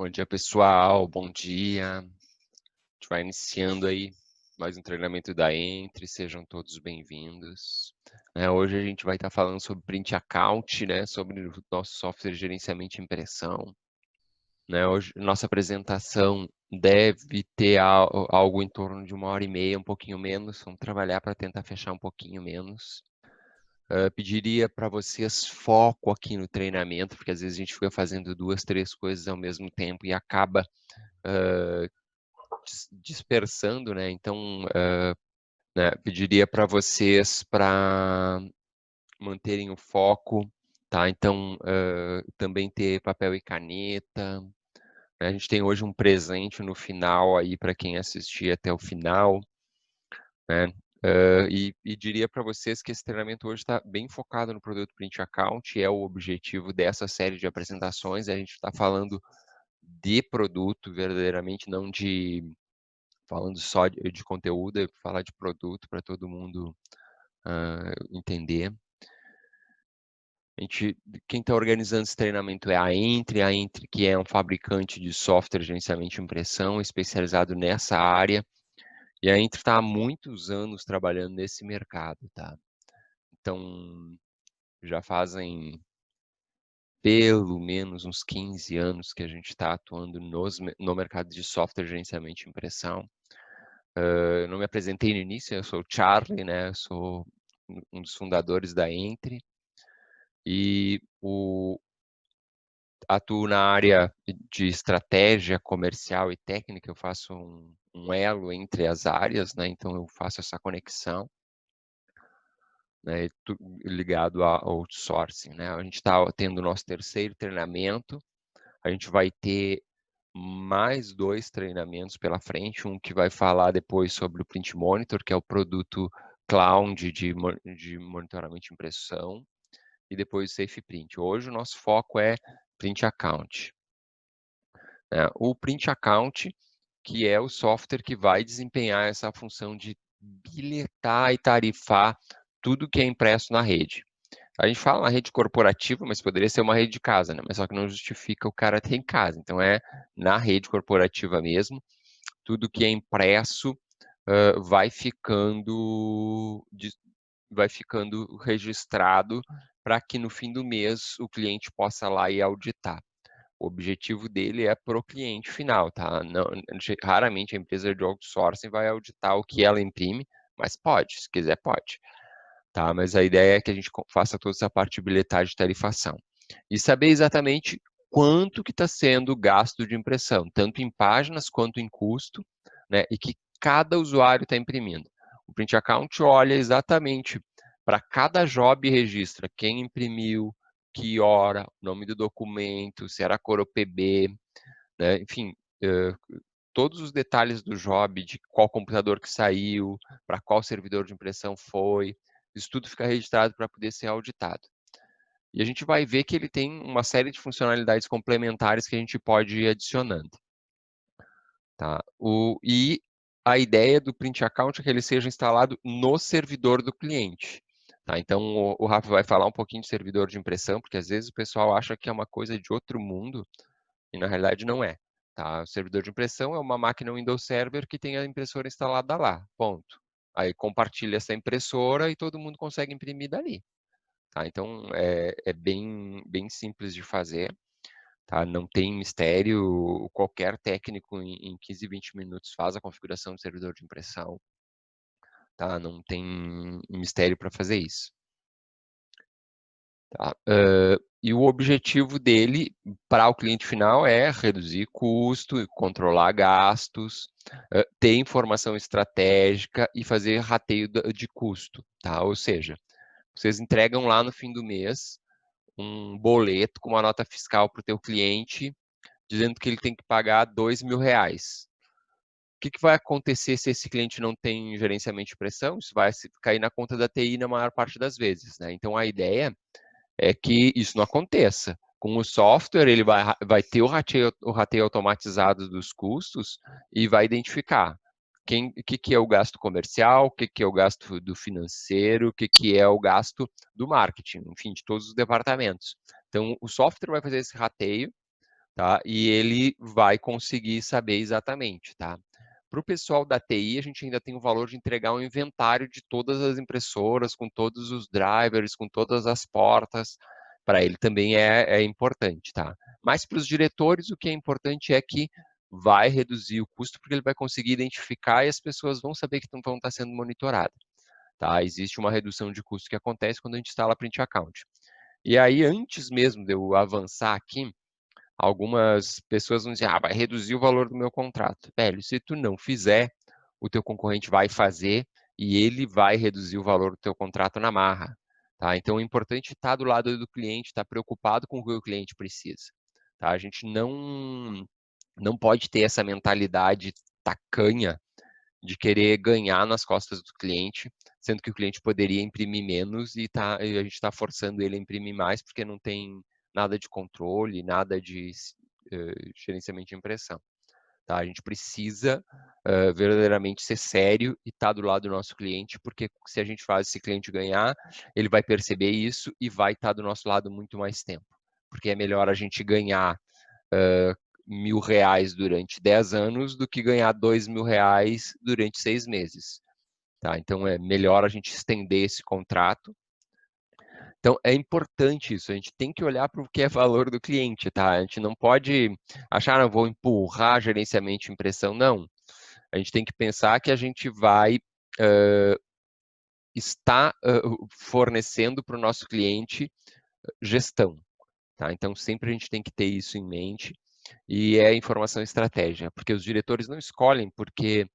Bom dia, pessoal. Bom dia. A gente vai iniciando aí mais um treinamento da Entre. Sejam todos bem-vindos. Hoje a gente vai estar falando sobre Print Account, sobre o nosso software de gerenciamento de impressão. Hoje, nossa apresentação deve ter algo em torno de 1h30, um pouquinho menos. Vamos trabalhar para tentar fechar um pouquinho menos. Pediria para vocês foco aqui no treinamento, porque às vezes a gente fica fazendo 2, 3 coisas ao mesmo tempo e acaba dispersando, Então, pediria para vocês para manterem o foco, tá? Então, também ter papel e caneta. A gente tem hoje um presente no final aí para quem assistir até o final, né? E diria para vocês que esse treinamento hoje está bem focado no produto Print Account, é o objetivo dessa série de apresentações. A gente está falando de produto verdadeiramente, não falando só de conteúdo, é falar de produto para todo mundo entender. Quem está organizando esse treinamento é a Entre, que é um fabricante de software de gerenciamento de impressão, especializado nessa área. E a Entre está há muitos anos trabalhando nesse mercado, tá? Então, já fazem pelo menos uns 15 anos que a gente está atuando no mercado de software de gerenciamento de impressão. Eu não me apresentei no início, eu sou o Charlie, Eu sou um dos fundadores da Entre e atuo na área de estratégia comercial e técnica. Eu faço um elo entre as áreas, Então eu faço essa conexão, ligado ao outsourcing, A gente está tendo o nosso terceiro treinamento. A gente vai ter mais 2 treinamentos pela frente, um que vai falar depois sobre o Print Monitor, que é o produto cloud de monitoramento de impressão, e depois o Safe Print. Hoje o nosso foco é Print Account. O Print Account, que é o software que vai desempenhar essa função de bilhetar e tarifar tudo que é impresso na rede. A gente fala na rede corporativa, mas poderia ser uma rede de casa, Mas só que não justifica o cara ter em casa. Então, é na rede corporativa mesmo. Tudo que é impresso vai ficando registrado para que no fim do mês o cliente possa lá e auditar. O objetivo dele é para o cliente final, tá? Não, raramente a empresa de outsourcing vai auditar o que ela imprime, mas pode, se quiser pode. Tá? Mas a ideia é que a gente faça toda essa parte de bilhetagem e tarifação. E saber exatamente quanto que está sendo o gasto de impressão, tanto em páginas quanto em custo, E que cada usuário está imprimindo. O Print Account olha exatamente para cada job e registra quem imprimiu, que hora, nome do documento, se era cor ou PB, Enfim, todos os detalhes do job, de qual computador que saiu, para qual servidor de impressão foi, isso tudo fica registrado para poder ser auditado. E a gente vai ver que ele tem uma série de funcionalidades complementares que a gente pode ir adicionando. Tá? E a ideia do Print Account é que ele seja instalado no servidor do cliente. Tá? Então, o Rafa vai falar um pouquinho de servidor de impressão, porque às vezes o pessoal acha que é uma coisa de outro mundo, e na realidade não é. Tá? O servidor de impressão é uma máquina Windows Server que tem a impressora instalada lá, ponto. Aí compartilha essa impressora e todo mundo consegue imprimir dali. Tá? Então, é bem simples de fazer. Tá? Não tem mistério, qualquer técnico em 15, 20 minutos faz a configuração do servidor de impressão. Tá? Não tem mistério para fazer isso. Tá? E o objetivo dele para o cliente final é reduzir custo, controlar gastos, ter informação estratégica e fazer rateio de custo. Tá? Ou seja, vocês entregam lá no fim do mês um boleto com uma nota fiscal para o teu cliente, dizendo que ele tem que pagar R$ 2.000. O que vai acontecer se esse cliente não tem gerenciamento de pressão? Isso vai cair na conta da TI na maior parte das vezes. Então, a ideia é que isso não aconteça. Com o software, ele vai ter o rateio automatizado dos custos e vai identificar o que é o gasto comercial, o que é o gasto do financeiro, o que é o gasto do marketing, enfim, de todos os departamentos. Então, o software vai fazer esse rateio, tá? E ele vai conseguir saber exatamente, tá? Para o pessoal da TI, a gente ainda tem o valor de entregar um inventário de todas as impressoras, com todos os drivers, com todas as portas. Para ele também é importante, tá? Mas para os diretores, o que é importante é que vai reduzir o custo, porque ele vai conseguir identificar e as pessoas vão saber que vão estar sendo monitoradas. Tá? Existe uma redução de custo que acontece quando a gente instala Print Account. E aí, antes mesmo de eu avançar aqui, algumas pessoas vão dizer, vai reduzir o valor do meu contrato. Velho, se tu não fizer, o teu concorrente vai fazer e ele vai reduzir o valor do teu contrato na marra. Tá? Então, é importante estar do lado do cliente, estar preocupado com o que o cliente precisa. Tá? A gente não pode ter essa mentalidade tacanha de querer ganhar nas costas do cliente, sendo que o cliente poderia imprimir menos e a gente está forçando ele a imprimir mais porque não tem nada de controle, nada de gerenciamento de impressão. Tá? A gente precisa verdadeiramente ser sério e estar do lado do nosso cliente, porque se a gente faz esse cliente ganhar, ele vai perceber isso e vai estar do nosso lado muito mais tempo. Porque é melhor a gente ganhar R$ 1.000 durante 10 anos do que ganhar R$ 2.000 durante 6 meses. Tá? Então é melhor a gente estender esse contrato. Então é importante isso, a gente tem que olhar para o que é valor do cliente, tá? A gente não pode achar, não, vou empurrar gerenciamento de impressão, não. A gente tem que pensar que a gente vai estar fornecendo para o nosso cliente gestão. Tá? Então sempre a gente tem que ter isso em mente. E é informação estratégica, porque os diretores não escolhem porque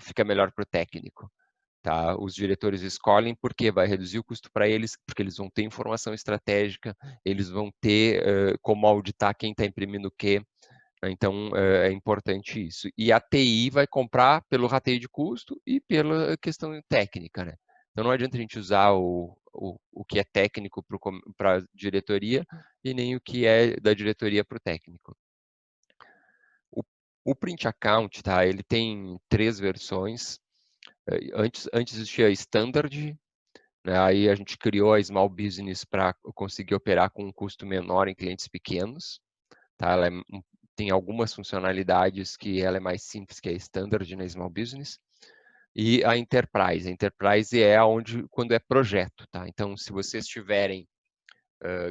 fica melhor para o técnico. Tá? Os diretores escolhem porque vai reduzir o custo para eles, porque eles vão ter informação estratégica, eles vão ter como auditar quem está imprimindo o quê. Então, é importante isso. E a TI vai comprar pelo rateio de custo e pela questão técnica, né? Então, não adianta a gente usar o que é técnico para a diretoria e nem o que é da diretoria para o técnico. O Print Account, tá? Ele tem 3 versões. Antes existia a Standard, né? Aí a gente criou a Small Business para conseguir operar com um custo menor em clientes pequenos. Tá? Ela tem algumas funcionalidades que ela é mais simples que a Standard na Small Business. E a Enterprise. A Enterprise é onde, quando é projeto. Tá? Então, se vocês tiverem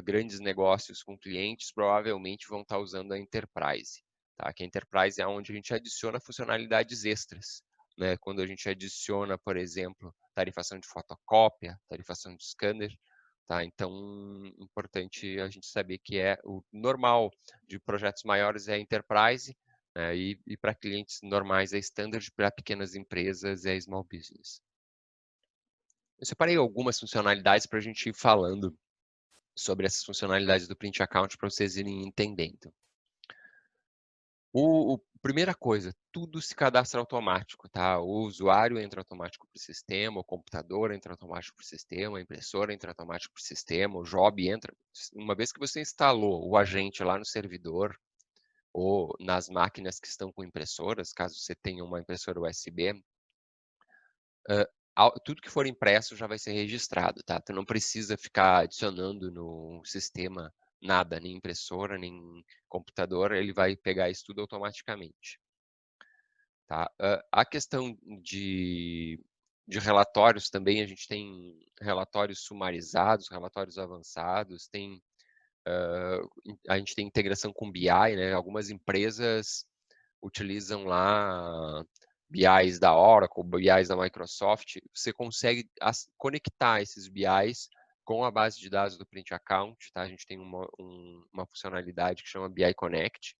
grandes negócios com clientes, provavelmente vão estar usando a Enterprise. Tá? Que a Enterprise é onde a gente adiciona funcionalidades extras. Né? Quando a gente adiciona, por exemplo, tarifação de fotocópia, tarifação de scanner. Tá? Então, importante a gente saber que é o normal de projetos maiores é a Enterprise, né? E para clientes normais é Standard, para pequenas empresas é Small Business. Eu separei algumas funcionalidades para a gente ir falando sobre essas funcionalidades do Print Account para vocês irem entendendo. Primeira coisa, tudo se cadastra automático, tá? O usuário entra automático para o sistema, o computador entra automático para o sistema, a impressora entra automático para o sistema, o job entra. Uma vez que você instalou o agente lá no servidor ou nas máquinas que estão com impressoras, caso você tenha uma impressora USB, tudo que for impresso já vai ser registrado, tá? Tu não precisa ficar adicionando no sistema nada, nem impressora, nem computador, ele vai pegar isso tudo automaticamente. Tá? A questão de relatórios também, a gente tem relatórios sumarizados, relatórios avançados, a gente tem integração com BI, né? Algumas empresas utilizam lá BIs da Oracle, BIs da Microsoft, você consegue conectar esses BIs com a base de dados do Print Account, tá? A gente tem uma funcionalidade que chama BI Connect,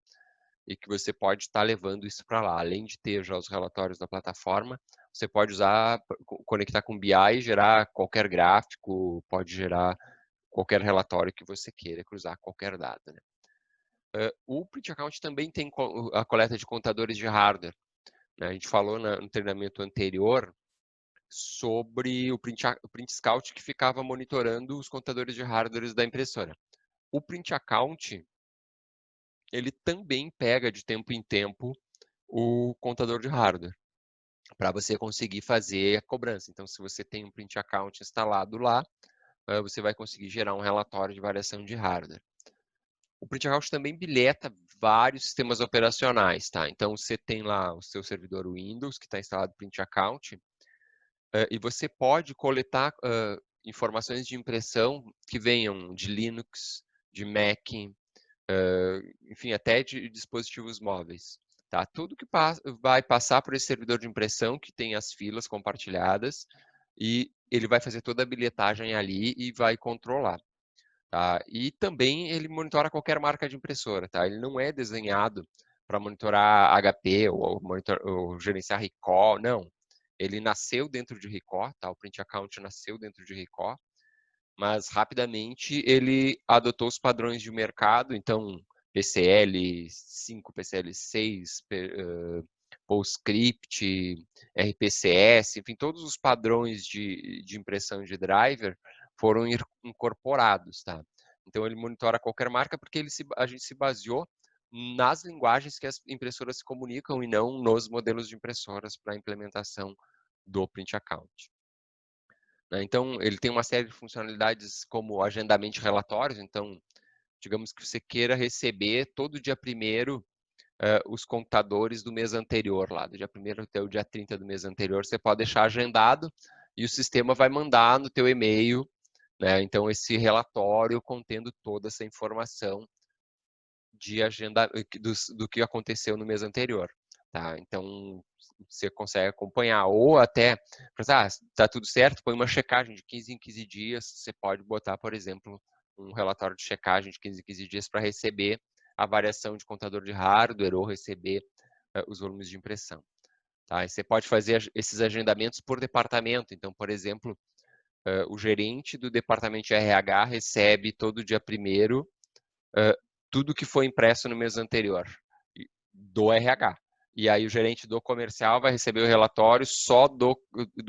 e que você pode estar levando isso para lá. Além de ter já os relatórios da plataforma, você pode usar, conectar com BI e gerar qualquer gráfico, pode gerar qualquer relatório que você queira cruzar qualquer dado. Né? O Print Account também tem a coleta de contadores de hardware. Né? A gente falou no treinamento anterior sobre o Print Scout que ficava monitorando os contadores de hardware da impressora. O Print Account, ele também pega de tempo em tempo o contador de hardware para você conseguir fazer a cobrança. Então, se você tem um Print Account instalado lá, você vai conseguir gerar um relatório de variação de hardware. O Print Account também bilheta vários sistemas operacionais, tá? Então, você tem lá o seu servidor Windows, que está instalado Print Account, e você pode coletar informações de impressão que venham de Linux, de Mac, enfim, até de dispositivos móveis. Tá? Tudo que vai passar por esse servidor de impressão, que tem as filas compartilhadas, e ele vai fazer toda a bilhetagem ali e vai controlar. Tá? E também ele monitora qualquer marca de impressora. Tá? Ele não é desenhado para monitorar HP ou gerenciar recall, não. Ele nasceu dentro de Recall, tá? O Print Account nasceu dentro de Recall, mas rapidamente ele adotou os padrões de mercado, então PCL 5, PCL 6, PostScript, RPCS, enfim, todos os padrões de impressão de driver foram incorporados, tá? Então ele monitora qualquer marca porque a gente se baseou nas linguagens que as impressoras se comunicam e não nos modelos de impressoras para a implementação do Print Account. Então, ele tem uma série de funcionalidades como agendamento de relatórios. Então, digamos que você queira receber todo dia 1º os computadores do mês anterior, lá, do dia 1º até o dia 30 do mês anterior, você pode deixar agendado e o sistema vai mandar no teu e-mail, né? Então, esse relatório contendo toda essa informação de agenda do que aconteceu no mês anterior, tá? Então, você consegue acompanhar, ou até, tá tudo certo, põe uma checagem de 15 em 15 dias, você pode botar, por exemplo, um relatório de checagem de 15 em 15 dias para receber a variação de contador de hardware ou receber os volumes de impressão. Tá? E você pode fazer esses agendamentos por departamento. Então, por exemplo, o gerente do departamento de RH recebe todo dia 1º tudo que foi impresso no mês anterior do RH. E aí o gerente do comercial vai receber o relatório só do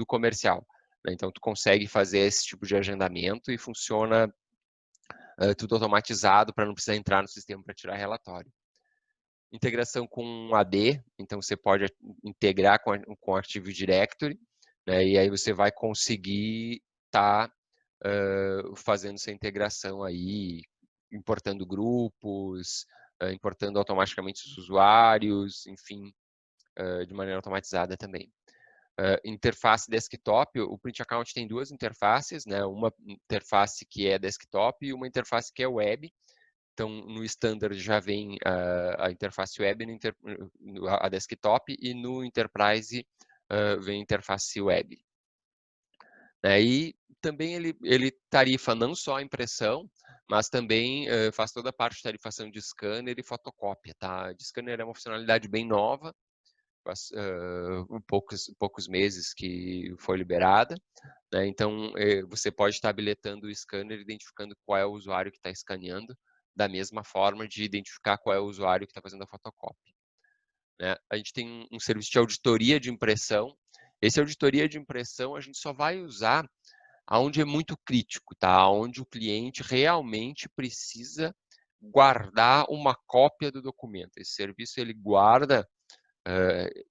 comercial. Então, tu consegue fazer esse tipo de agendamento e funciona tudo automatizado para não precisar entrar no sistema para tirar relatório. Integração com AD, então você pode integrar com o Active Directory, né, e aí você vai conseguir estar fazendo essa integração aí, importando grupos, importando automaticamente os usuários, enfim, de maneira automatizada também. Interface desktop, o Print Account tem duas interfaces, né? Uma interface que é desktop e uma interface que é web. Então, no standard já vem a interface web, a desktop, e no Enterprise vem a interface web. E também ele tarifa não só a impressão, mas também faz toda a parte de tarifação de scanner e fotocópia. Tá? De scanner é uma funcionalidade bem nova, faz poucos meses que foi liberada. Né? Então, você pode estar habilitando o scanner, identificando qual é o usuário que está escaneando, da mesma forma de identificar qual é o usuário que está fazendo a fotocópia. Né? A gente tem um serviço de auditoria de impressão. Esse auditoria de impressão a gente só vai usar aonde é muito crítico, tá? Onde o cliente realmente precisa guardar uma cópia do documento. Esse serviço ele guarda,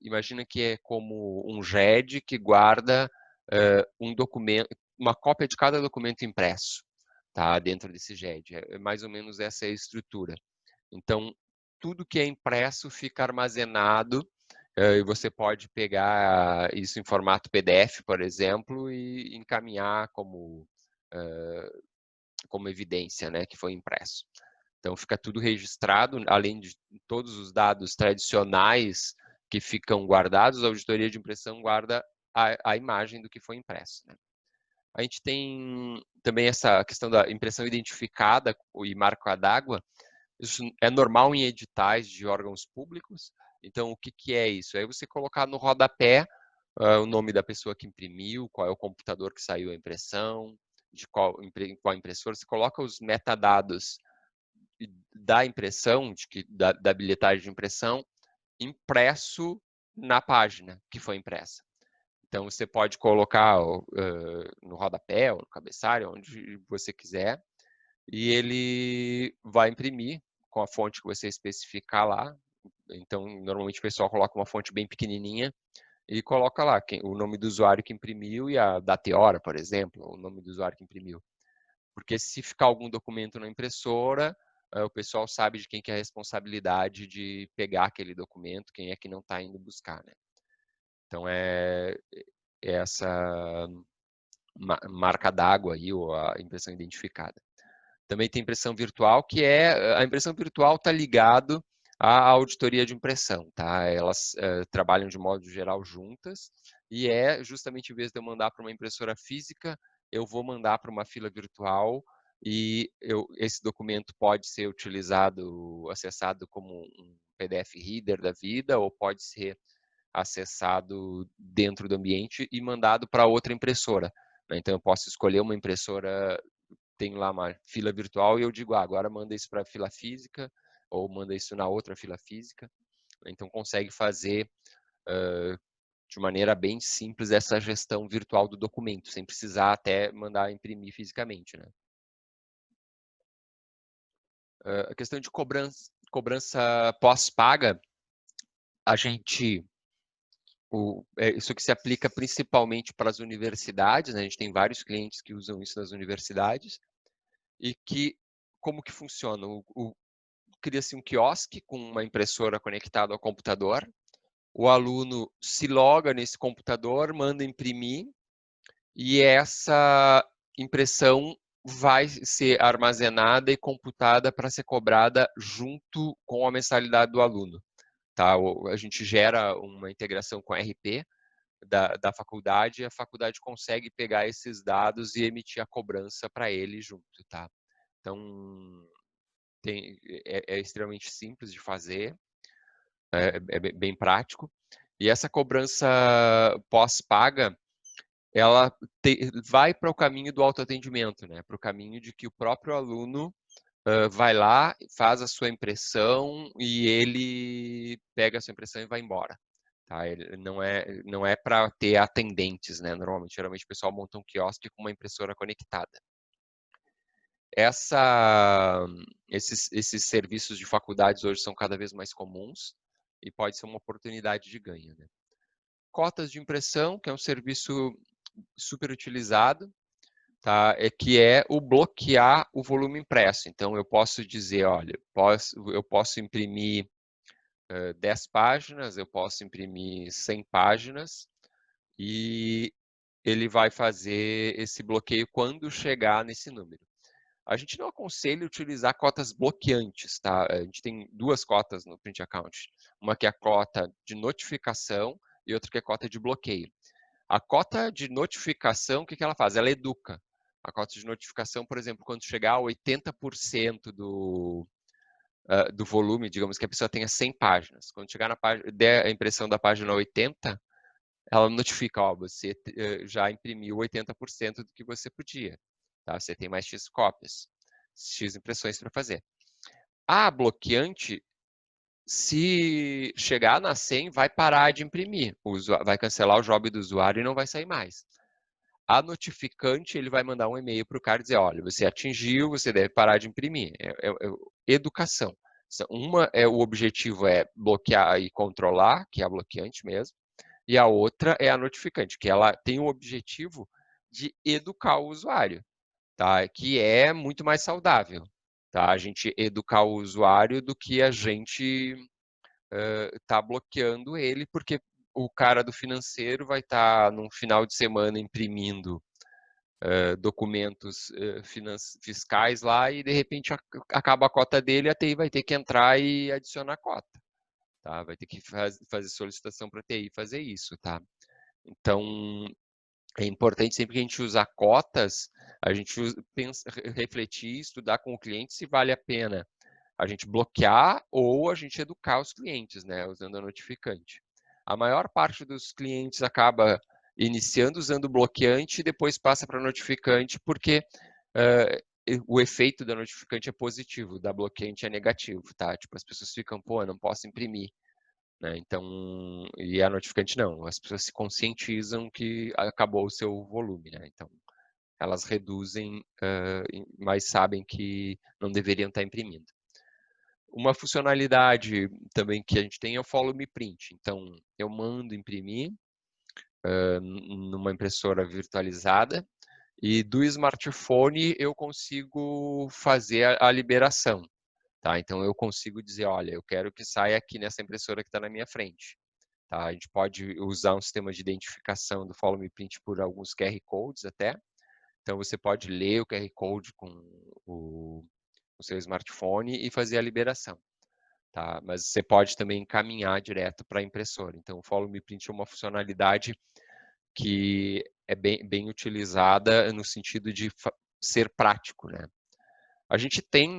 imagina que é como um GED que guarda um documento, uma cópia de cada documento impresso, tá? Dentro desse GED. É mais ou menos essa é a estrutura. Então, tudo que é impresso fica armazenado e você pode pegar isso em formato PDF, por exemplo, e encaminhar como evidência, né, que foi impresso. Então, fica tudo registrado, além de todos os dados tradicionais que ficam guardados, a auditoria de impressão guarda a imagem do que foi impresso. Né? A gente tem também essa questão da impressão identificada e marca d'água. Isso é normal em editais de órgãos públicos. Então, o que é isso? É você colocar no rodapé o nome da pessoa que imprimiu, qual é o computador que saiu a impressão, de qual impressora. Você coloca os metadados da impressão, da bilhetagem de impressão, impresso na página que foi impressa. Então, você pode colocar no rodapé ou no cabeçalho, onde você quiser, e ele vai imprimir com a fonte que você especificar lá. Então, normalmente o pessoal coloca uma fonte bem pequenininha e coloca lá o nome do usuário que imprimiu e a data e hora, por exemplo, o nome do usuário que imprimiu. Porque se ficar algum documento na impressora, o pessoal sabe de quem que é a responsabilidade de pegar aquele documento, quem é que não está indo buscar, né. Então é essa marca d'água aí, ou a impressão identificada. Também tem impressão virtual, que a impressão virtual está ligado à auditoria de impressão, tá? Elas trabalham de modo geral juntas, e é justamente em vez de eu mandar para uma impressora física, eu vou mandar para uma fila virtual, e esse documento pode ser utilizado, acessado como um PDF Reader da vida, ou pode ser acessado dentro do ambiente e mandado para outra impressora, né? Então eu posso escolher uma impressora, tenho lá uma fila virtual e eu digo, agora manda isso para a fila física, ou manda isso na outra fila física. Então consegue fazer de maneira bem simples essa gestão virtual do documento, sem precisar até mandar imprimir fisicamente, né? A questão de cobrança pós-paga, a gente isso que se aplica principalmente para as universidades, né? A gente tem vários clientes que usam isso nas universidades, e como que funciona? Cria-se um quiosque com uma impressora conectada ao computador, o aluno se loga nesse computador, manda imprimir, e essa impressão vai ser armazenada e computada para ser cobrada junto com a mensalidade do aluno. Tá? A gente gera uma integração com a RP da faculdade, e a faculdade consegue pegar esses dados e emitir a cobrança para ele junto. Tá? Então, é extremamente simples de fazer, é bem prático. E essa cobrança pós-paga, ela vai para o caminho do autoatendimento, né? Para o caminho de que o próprio aluno vai lá, faz a sua impressão e ele pega a sua impressão e vai embora. Tá? Ele não é para ter atendentes, né? Geralmente o pessoal monta um quiosque com uma impressora conectada. Esses serviços de faculdades hoje são cada vez mais comuns e pode ser uma oportunidade de ganho, né? Cotas de impressão, que é um serviço super utilizado, tá? Que é o bloquear o volume impresso. Então, eu posso dizer, olha, eu posso imprimir 10 páginas, eu posso imprimir 100 páginas, e ele vai fazer esse bloqueio quando chegar nesse número. A gente não aconselha utilizar cotas bloqueantes, tá? A gente tem duas cotas no Print Account. Uma que é a cota de notificação e outra que é a cota de bloqueio. A cota de notificação, o que ela faz? Ela educa. A cota de notificação, por exemplo, quando chegar a 80% do volume, digamos que a pessoa tenha 100 páginas. Quando chegar na página, der a impressão da página 80, ela notifica, ó, você já imprimiu 80% do que você podia. Tá? Você tem mais X cópias, X impressões para fazer. A bloqueante, se chegar na 100, vai parar de imprimir. Vai cancelar o job do usuário e não vai sair mais. A notificante, ele vai mandar um e-mail para o cara dizer, olha, você atingiu, você deve parar de imprimir. Educação. O objetivo é bloquear e controlar, que é a bloqueante mesmo, e a outra é a notificante, que ela tem o objetivo de educar o usuário, tá? Que é muito mais saudável, tá? A gente educar o usuário do que a gente tá bloqueando ele, porque o cara do financeiro vai estar num final de semana imprimindo documentos fiscais lá, e de repente acaba a cota dele, a TI vai ter que entrar e adicionar a cota, tá? Vai ter que fazer solicitação para a TI fazer isso, tá? Então, é importante sempre que a gente usar cotas, a gente refletir, estudar com o cliente se vale a pena a gente bloquear ou a gente educar os clientes, né, usando a notificante. A maior parte dos clientes acaba iniciando usando o bloqueante e depois passa para notificante, porque o efeito da notificante é positivo, da bloqueante é negativo, tá? Tipo, as pessoas ficam, pô, eu não posso imprimir, né? Então, e a notificante não, as pessoas se conscientizam que acabou o seu volume, né? Então, elas reduzem, mas sabem que não deveriam estar imprimindo. Uma funcionalidade também que a gente tem é o Follow Me Print. Então, eu mando imprimir numa impressora virtualizada, e do smartphone eu consigo fazer a liberação. tá? Então eu consigo dizer, olha, eu quero que saia aqui nessa impressora que está na minha frente, tá? A gente pode usar um sistema de identificação do Follow Me Print por alguns QR Codes até. Então você pode ler o QR Code com o seu smartphone e fazer a liberação, tá? Mas você pode também encaminhar direto para a impressora. Então o Follow Me Print é uma funcionalidade que é bem utilizada no sentido de ser prático, né? A gente tem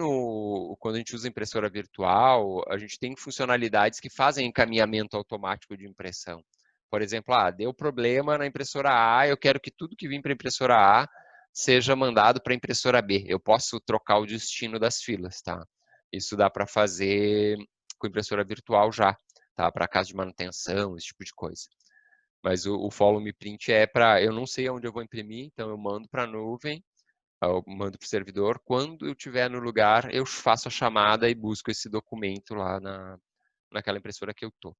quando a gente usa impressora virtual, a gente tem funcionalidades que fazem encaminhamento automático de impressão. Por exemplo, deu problema na impressora A, eu quero que tudo que vem para a impressora A seja mandado para a impressora B. Eu posso trocar o destino das filas, tá? Isso dá para fazer com impressora virtual já, tá? Para caso de manutenção, esse tipo de coisa. Mas o Follow Me Print é para, eu não sei onde eu vou imprimir, então eu mando para a nuvem, eu mando para o servidor. Quando eu estiver no lugar, eu faço a chamada e busco esse documento lá naquela impressora que eu estou.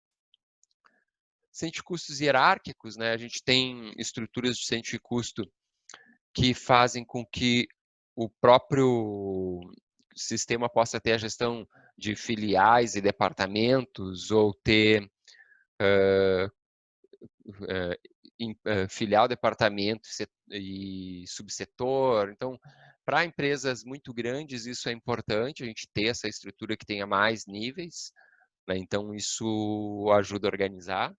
Centro de custos hierárquicos, né? A gente tem estruturas de centro de custo que fazem com que o próprio sistema possa ter a gestão de filiais e departamentos, ou ter filial, departamento e subsetor. Então, para empresas muito grandes, isso é importante, a gente ter essa estrutura que tenha mais níveis, né? Então, isso ajuda a organizar.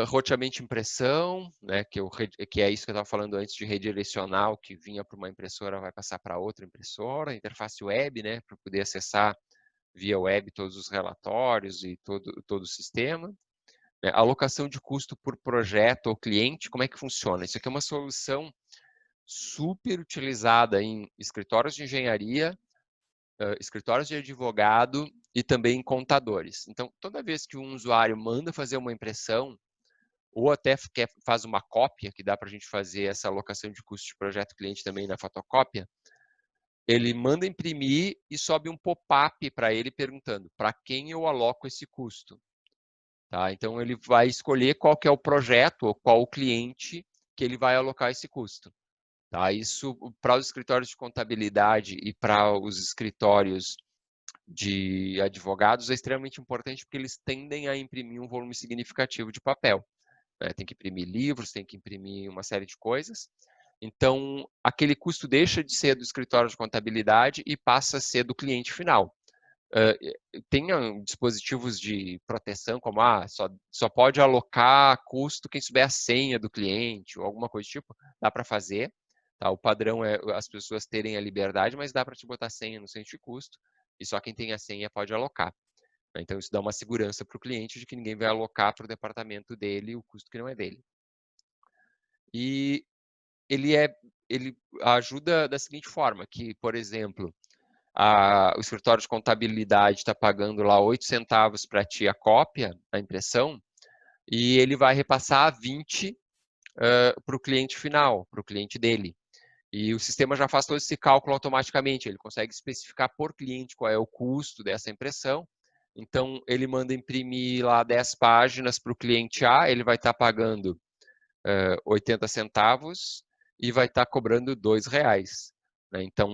Roteamento de impressão, né? Que é isso que eu estava falando antes de redirecionar, o que vinha para uma impressora vai passar para outra impressora. Interface web, né? Para poder acessar via web todos os relatórios e todo o sistema. Alocação de custo por projeto ou cliente, como é que funciona? Isso aqui é uma solução super utilizada em escritórios de engenharia, escritórios de advogado e também em contadores. Então, toda vez que um usuário manda fazer uma impressão, ou até faz uma cópia, que dá para a gente fazer essa alocação de custo de projeto cliente também na fotocópia, ele manda imprimir e sobe um pop-up para ele perguntando para quem eu aloco esse custo. Tá? Então, ele vai escolher qual que é o projeto ou qual o cliente que ele vai alocar esse custo. Tá? Isso, para os escritórios de contabilidade e para os escritórios de advogados, é extremamente importante porque eles tendem a imprimir um volume significativo de papel, né? Tem que imprimir livros, tem que imprimir uma série de coisas. Então, aquele custo deixa de ser do escritório de contabilidade e passa a ser do cliente final. Tem dispositivos de proteção, como só pode alocar custo quem souber a senha do cliente, ou alguma coisa do tipo, dá para fazer. Tá? O padrão é as pessoas terem a liberdade, mas dá para te botar senha no centro de custo, e só quem tem a senha pode alocar. Então, isso dá uma segurança para o cliente de que ninguém vai alocar para o departamento dele o custo que não é dele. E ele ajuda da seguinte forma, que, por exemplo, o escritório de contabilidade está pagando lá 8 centavos para ti a cópia, a impressão, e ele vai repassar 20 para o cliente final, para o cliente dele. E o sistema já faz todo esse cálculo automaticamente, ele consegue especificar por cliente qual é o custo dessa impressão. Então, ele manda imprimir lá 10 páginas para o cliente A, ele vai estar pagando 80 centavos e vai estar cobrando R$2. Né? Então,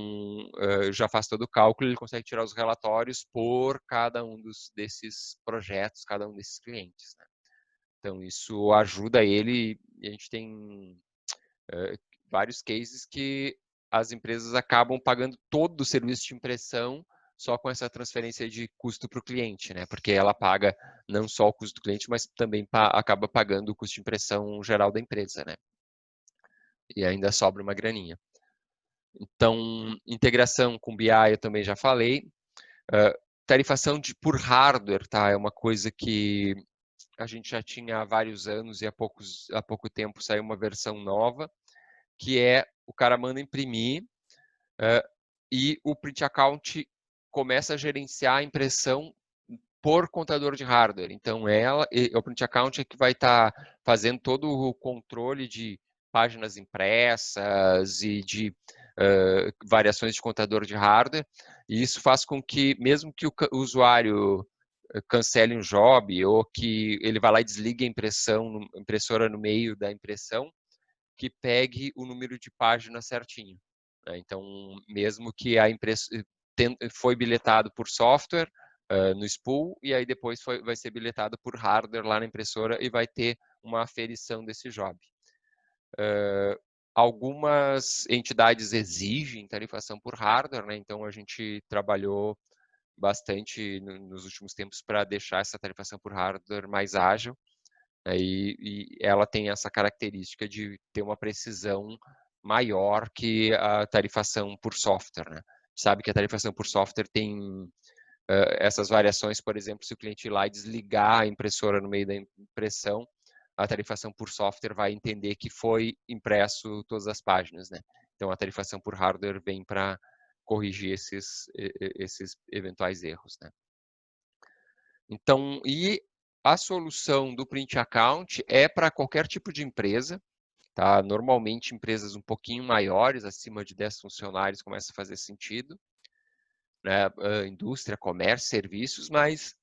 já faz todo o cálculo, ele consegue tirar os relatórios por cada um desses projetos, cada um desses clientes. Né? Então, isso ajuda ele, e a gente tem vários cases que as empresas acabam pagando todo o serviço de impressão só com essa transferência de custo para o cliente, né? Porque ela paga não só o custo do cliente, mas também acaba pagando o custo de impressão geral da empresa, né? E ainda sobra uma graninha. Então, integração com BI eu também já falei. Tarifação por hardware, tá? É uma coisa que a gente já tinha há vários anos e há pouco tempo saiu uma versão nova, que é o cara manda imprimir e o print account começa a gerenciar a impressão por contador de hardware. Então, o print account é que vai estar fazendo todo o controle de páginas impressas e de variações de contador de hardware. E isso faz com que, mesmo que o usuário cancele um job ou que ele vá lá e desligue a impressora no meio da impressão, que pegue o número de páginas certinho. Né? Então, mesmo que foi bilhetado por software no spool, e aí depois vai ser bilhetado por hardware lá na impressora e vai ter uma aferição desse job. Algumas entidades exigem tarifação por hardware, né? Então a gente trabalhou bastante nos últimos tempos para deixar essa tarifação por hardware mais ágil, né? E ela tem essa característica de ter uma precisão maior que a tarifação por software, né? Sabe que a tarifação por software tem essas variações, por exemplo, se o cliente ir lá e desligar a impressora no meio da impressão, a tarifação por software vai entender que foi impresso todas as páginas, né? Então a tarifação por hardware vem para corrigir esses eventuais erros, né? Então, e a solução do print account é para qualquer tipo de empresa, tá? Normalmente empresas um pouquinho maiores, acima de 10 funcionários, começa a fazer sentido, né? Indústria, comércio, serviços, mas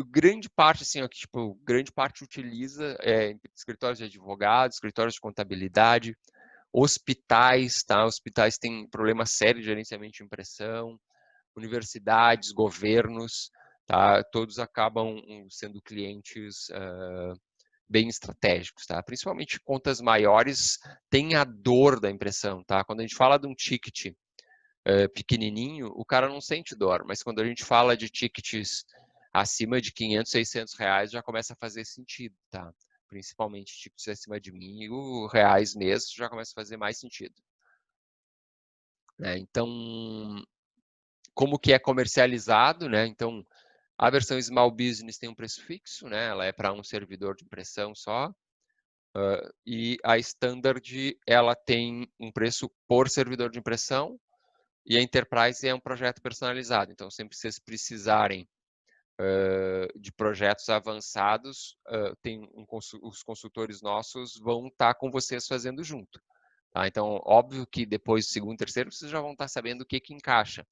grande parte, assim, ó, que, tipo, grande parte utiliza escritórios de advogados, escritórios de contabilidade, hospitais, tá? Hospitais têm problema sério de gerenciamento de impressão, universidades, governos, tá? Todos acabam sendo clientes bem estratégicos, tá? Principalmente contas maiores têm a dor da impressão, tá? Quando a gente fala de um ticket pequenininho, o cara não sente dor, mas quando a gente fala de tickets acima de 500, 600 reais, já começa a fazer sentido, tá? Principalmente tickets acima de R$ 1.000 mês, já começa a fazer mais sentido. Né? Então, como que é comercializado, né? Então, a versão Small Business tem um preço fixo, né? Ela é para um servidor de impressão só. E a Standard, ela tem um preço por servidor de impressão. E a Enterprise é um projeto personalizado. Então, sempre que vocês precisarem de projetos avançados, os consultores nossos vão estar com vocês fazendo junto. Tá? Então, óbvio que depois do segundo, terceiro, vocês já vão estar sabendo o que encaixa.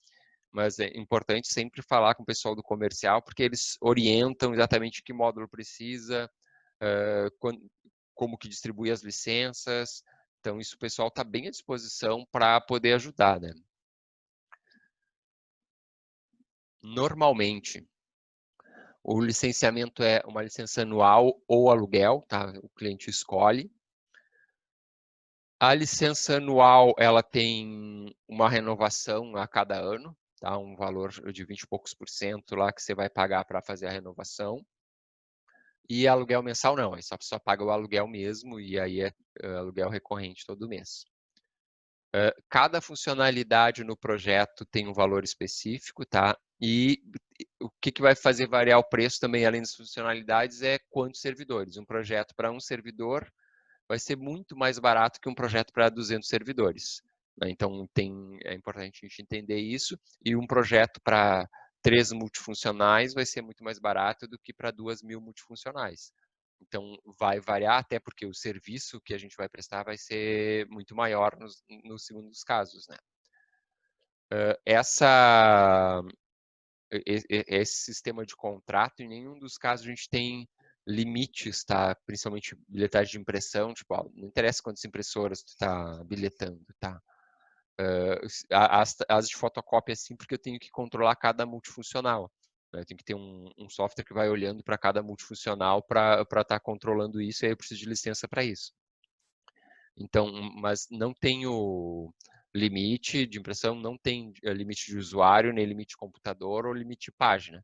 Mas é importante sempre falar com o pessoal do comercial, porque eles orientam exatamente que módulo precisa, como que distribui as licenças. Então, isso o pessoal está bem à disposição para poder ajudar, né? Normalmente, o licenciamento é uma licença anual ou aluguel, tá? O cliente escolhe. A licença anual, ela tem uma renovação a cada ano, tá? Um valor de 20 e poucos por cento lá que você vai pagar para fazer a renovação. E aluguel mensal não, aí só paga o aluguel mesmo e aí é aluguel recorrente todo mês. Cada funcionalidade no projeto tem um valor específico, tá? E o que vai fazer variar o preço também, além das funcionalidades, é quantos servidores. Um projeto para um servidor vai ser muito mais barato que um projeto para 200 servidores. Né? Então, é importante a gente entender isso. E um projeto para 3 multifuncionais vai ser muito mais barato do que para 2.000 multifuncionais. Então, vai variar, até porque o serviço que a gente vai prestar vai ser muito maior no segundo dos casos. Né? Esse sistema de contrato, em nenhum dos casos a gente tem limites, tá? Principalmente bilhetagem de impressão, tipo, ó, não interessa quantas impressoras tu está bilhetando, tá? As de fotocópia, sim, porque eu tenho que controlar cada multifuncional. Né? Eu tenho que ter um software que vai olhando para cada multifuncional para estar controlando isso, e aí eu preciso de licença para isso. Então, mas não tenho limite de impressão, não tem limite de usuário, nem limite de computador ou limite de página.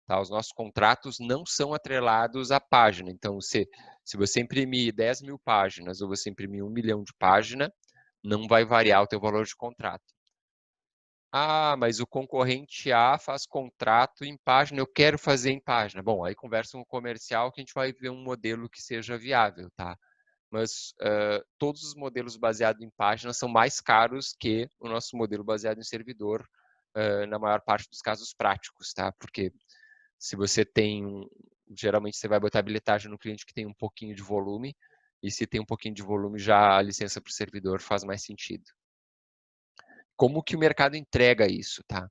Tá? Os nossos contratos não são atrelados à página. Então, se você imprimir 10.000 páginas ou você imprimir 1 milhão de páginas, não vai variar o teu valor de contrato. Ah, mas o concorrente A faz contrato em página, eu quero fazer em página. Bom, aí conversa com o comercial que a gente vai ver um modelo que seja viável, tá? Mas todos os modelos baseados em página são mais caros que o nosso modelo baseado em servidor, na maior parte dos casos práticos, tá? Porque se você geralmente você vai botar bilhetagem no cliente que tem um pouquinho de volume, e se tem um pouquinho de volume, já a licença para o servidor faz mais sentido. Como que o mercado entrega isso, tá?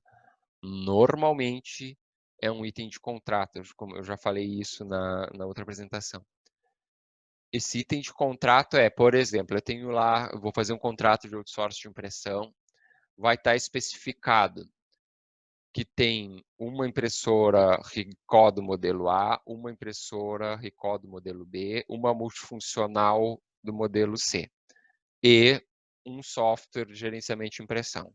Normalmente é um item de contrato, como eu já falei isso na outra apresentação. Esse item de contrato por exemplo, eu vou fazer um contrato de outsourcing de impressão, vai estar especificado que tem uma impressora Ricoh do modelo A, uma impressora Ricoh do modelo B, uma multifuncional do modelo C e um software de gerenciamento de impressão.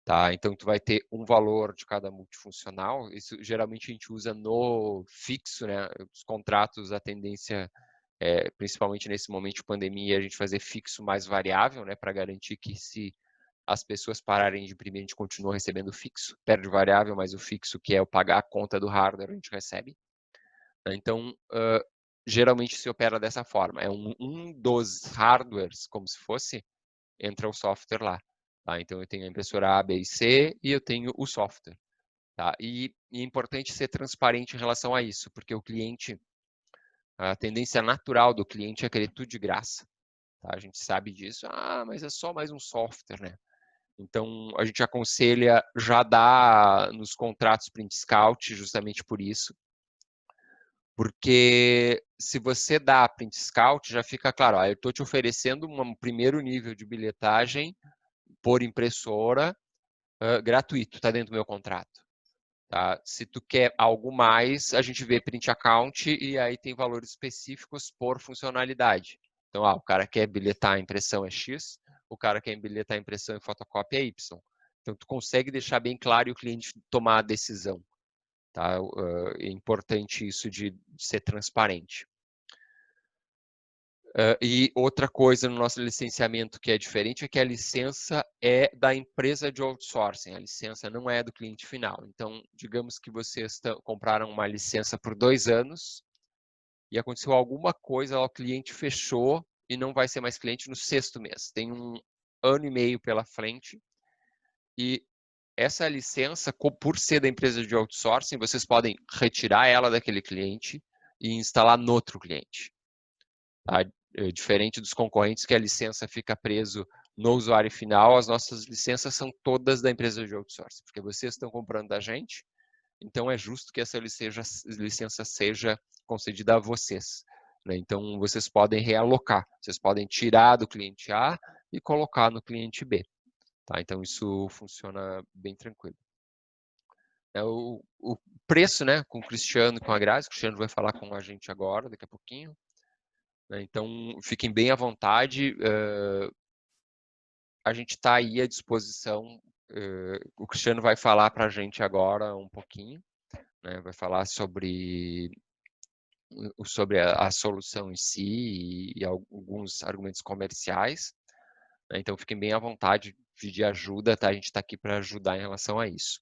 Tá? Então, tu vai ter um valor de cada multifuncional. Isso geralmente a gente usa no fixo, né? Os contratos, a tendência, principalmente nesse momento de pandemia, a gente fazer fixo mais variável, né? Para garantir que se as pessoas pararem de imprimir, a gente continua recebendo fixo. Perde o variável, mas o fixo, que é o pagar a conta do hardware, a gente recebe. Então, geralmente se opera dessa forma. É um dos hardwares, como se fosse, entra o software lá. Tá? Então, eu tenho a impressora A, B e C e eu tenho o software. Tá? E é importante ser transparente em relação a isso, porque o cliente, a tendência natural do cliente é querer tudo de graça. Tá? A gente sabe disso. Ah, mas é só mais um software, né? Então, a gente aconselha já dar nos contratos print scout, justamente por isso. Porque se você dá print scout, já fica claro, ó, eu estou te oferecendo um primeiro nível de bilhetagem por impressora gratuito, está dentro do meu contrato. Tá? Se tu quer algo mais, a gente vê print account e aí tem valores específicos por funcionalidade. Então, o cara quer bilhetar a impressão é X, o cara quer bilhetar a impressão e fotocópia é Y. Então, tu consegue deixar bem claro e o cliente tomar a decisão. Tá? É importante isso de ser transparente. E outra coisa no nosso licenciamento que é diferente é que a licença é da empresa de outsourcing, a licença não é do cliente final. Então, digamos que vocês compraram uma licença por 2 anos e aconteceu alguma coisa, o cliente fechou e não vai ser mais cliente no 6º mês. Tem 1 ano e meio pela frente e essa licença, por ser da empresa de outsourcing, vocês podem retirar ela daquele cliente e instalar no outro cliente. Tá? Diferente dos concorrentes que a licença fica preso no usuário final, as nossas licenças são todas da empresa de outsourcing, porque vocês estão comprando da gente, então é justo que essa licença seja concedida a vocês. Né? Então, vocês podem realocar, vocês podem tirar do cliente A e colocar no cliente B. Tá? Então, isso funciona bem tranquilo. O preço, né, com o Cristiano e com a Grazi, o Cristiano vai falar com a gente agora, daqui a pouquinho. Então, fiquem bem à vontade. A gente está aí à disposição. O Cristiano vai falar para a gente agora um pouquinho, né? Vai falar sobre a solução em si e alguns argumentos comerciais. Né? Então, fiquem bem à vontade de pedir ajuda, tá? A gente está aqui para ajudar em relação a isso.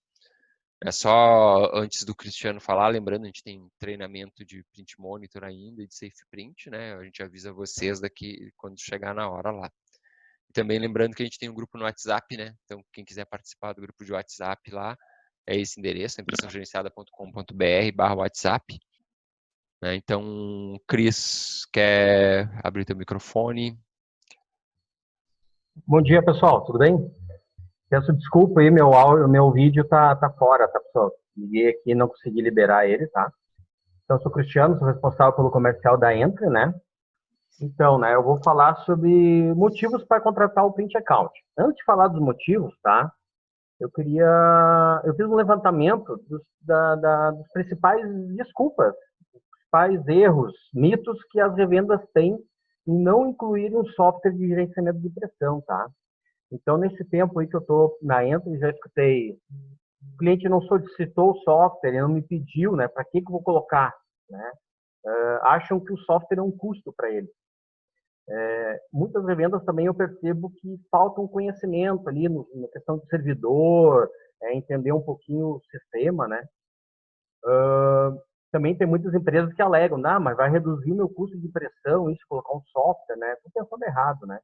É só antes do Cristiano falar, lembrando, a gente tem treinamento de print monitor ainda e de safe print, né? A gente avisa vocês daqui quando chegar na hora lá. E também lembrando que a gente tem um grupo no WhatsApp, né? Então, quem quiser participar do grupo de WhatsApp lá, é esse endereço, impressãogerenciada.com.br/WhatsApp. Né? Então, Cris, quer abrir teu microfone? Bom dia, pessoal, tudo bem? Peço desculpa aí, meu vídeo tá fora, tá, pessoal? Liguei aqui e não consegui liberar ele, tá? Então, eu sou Cristiano, sou responsável pelo comercial da Entre, né? Então, né, eu vou falar sobre motivos para contratar o Print Account. Antes de falar dos motivos, tá? Eu fiz um levantamento dos principais desculpas, principais erros, mitos que as revendas têm em não incluírem um software de gerenciamento de impressão, tá? Então, nesse tempo aí que eu estou na Entre, já escutei, o cliente não solicitou o software, ele não me pediu, né? Para que eu vou colocar, né? Acham que o software é um custo para ele. Muitas revendas também eu percebo que falta um conhecimento ali na questão do servidor, entender um pouquinho o sistema, né? Também tem muitas empresas que alegam, mas vai reduzir o meu custo de impressão, isso, colocar um software, né? Estou pensando errado, né?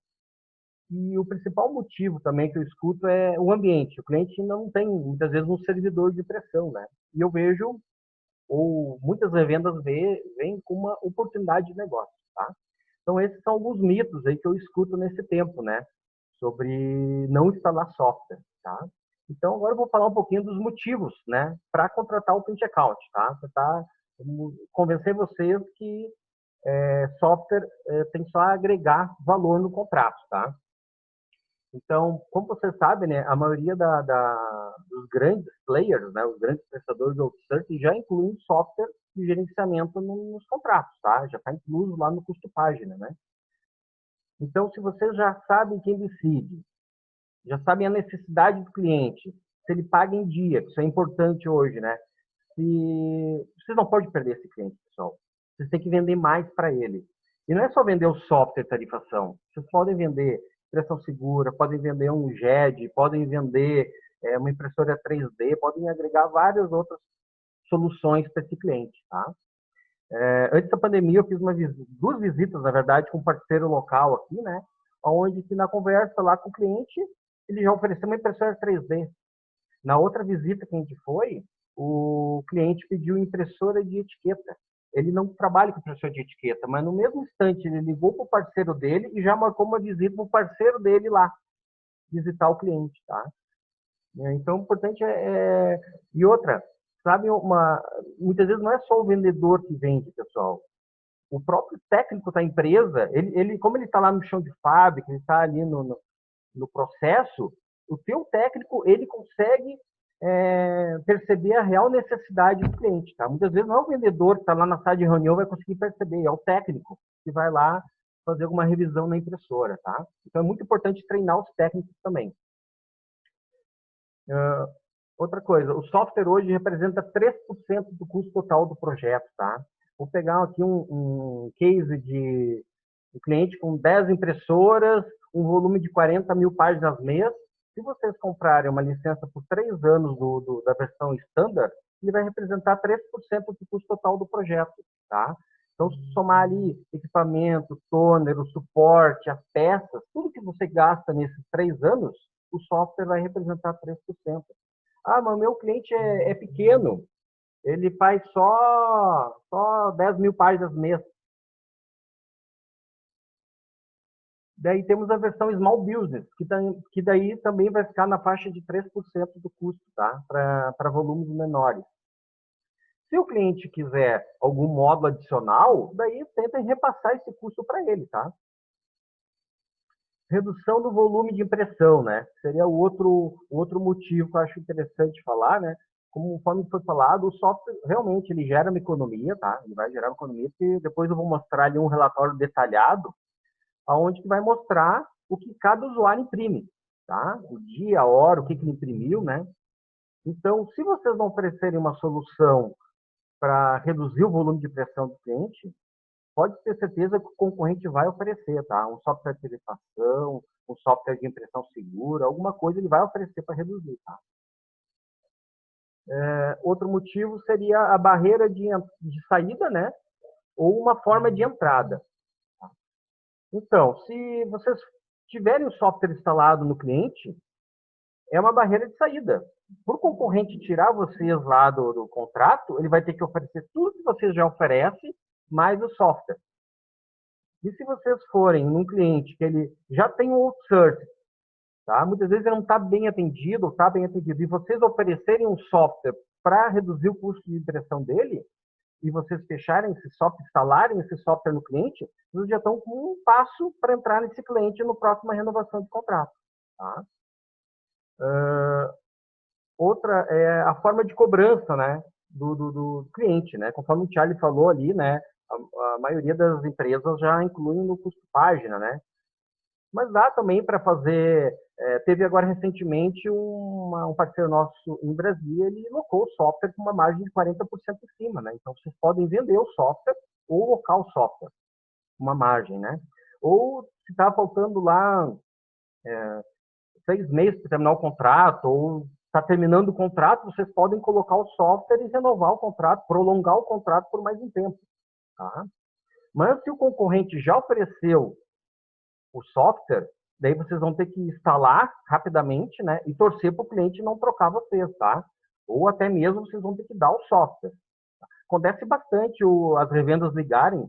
E o principal motivo também que eu escuto é o ambiente. O cliente não tem, muitas vezes, um servidor de impressão, né? E eu vejo, ou muitas revendas veem como uma oportunidade de negócio, tá? Então, esses são alguns mitos aí que eu escuto nesse tempo, né? Sobre não instalar software, tá? Então, agora eu vou falar um pouquinho dos motivos, né? Para contratar o Print Account, tá? Tentar convencer vocês que software tem só a agregar valor no contrato, tá? Então, como você sabe, né, a maioria dos grandes players, né, os grandes prestadores de outsourcing já incluem software de gerenciamento nos contratos, tá? Já está incluso lá no custo página, né? Então, se você já sabe quem decide, já sabem a necessidade do cliente, se ele paga em dia, que isso é importante hoje, né? Se vocês não podem perder esse cliente, pessoal. Vocês têm que vender mais para ele. E não é só vender o software tarifação. Vocês podem vender impressão segura, podem vender um GED, podem vender uma impressora 3D, podem agregar várias outras soluções para esse cliente, tá? Antes da pandemia, eu fiz duas visitas, na verdade, com um parceiro local aqui, né? Onde que na conversa lá com o cliente, ele já ofereceu uma impressora 3D. Na outra visita que a gente foi, o cliente pediu impressora de etiqueta. Ele não trabalha com impressora de etiqueta, mas no mesmo instante ele ligou para o parceiro dele e já marcou uma visita para o parceiro dele lá, visitar o cliente, tá? Então, o importante E outra, sabe, muitas vezes não é só o vendedor que vende, pessoal. O próprio técnico da empresa, como ele está lá no chão de fábrica, ele está ali no processo, o teu técnico, ele consegue perceber a real necessidade do cliente, tá? Muitas vezes não é o vendedor que está lá na sala de reunião vai conseguir perceber, é o técnico que vai lá fazer alguma revisão na impressora, tá? Então é muito importante treinar os técnicos também. Outra coisa, o software hoje representa 3% do custo total do projeto, tá? Vou pegar aqui um case de um cliente com 10 impressoras, um volume de 40 mil páginas mês. Se vocês comprarem uma licença por 3 anos da versão standard, ele vai representar 3% do custo total do projeto, tá? Então, se somar ali equipamento, toner, o suporte, as peças, tudo que você gasta nesses 3 anos, o software vai representar 3%. Ah, mas o meu cliente é pequeno, ele faz só 10 mil páginas mês. Daí temos a versão Small Business, que daí também vai ficar na faixa de 3% do custo, tá? Para volumes menores. Se o cliente quiser algum módulo adicional, daí tentem repassar esse custo para ele, tá? Redução do volume de impressão, né? Seria o outro motivo que eu acho interessante falar, né? Conforme foi falado, o software realmente ele gera uma economia, tá? Ele vai gerar uma economia, que depois eu vou mostrar ali um relatório detalhado, aonde que vai mostrar o que cada usuário imprime, tá? O dia, a hora, o que ele imprimiu, né? Então, se vocês não oferecerem uma solução para reduzir o volume de impressão do cliente, pode ter certeza que o concorrente vai oferecer, tá? Um software de telefação, um software de impressão segura, alguma coisa ele vai oferecer para reduzir, tá? Outro motivo seria a barreira de saída, né? Ou uma forma de entrada. Então, se vocês tiverem o software instalado no cliente, é uma barreira de saída. Para o concorrente tirar vocês lá do contrato, ele vai ter que oferecer tudo que vocês já oferecem, mais o software. E se vocês forem num cliente que ele já tem um outsourcing, tá? Muitas vezes ele não está bem atendido, ou está bem atendido, e vocês oferecerem um software para reduzir o custo de impressão dele, e vocês fecharem esse software, instalarem esse software no cliente, vocês já estão com um passo para entrar nesse cliente no próxima renovação de contrato. Tá? Outra é a forma de cobrança, né, do cliente, né? Conforme o Charlie falou ali, né, a maioria das empresas já incluem no custo página, né? Mas dá também para fazer. Teve agora recentemente um parceiro nosso em Brasília, ele locou o software com uma margem de 40% em cima, né? Então vocês podem vender o software ou locar o software, uma margem, né? Ou se está faltando lá 6 meses para terminar o contrato, ou está terminando o contrato, vocês podem colocar o software e renovar o contrato, prolongar o contrato por mais um tempo, tá? Mas se o concorrente já ofereceu o software, daí vocês vão ter que instalar rapidamente, né, e torcer para o cliente não trocar vocês, tá? Ou até mesmo vocês vão ter que dar o software. Acontece bastante as revendas ligarem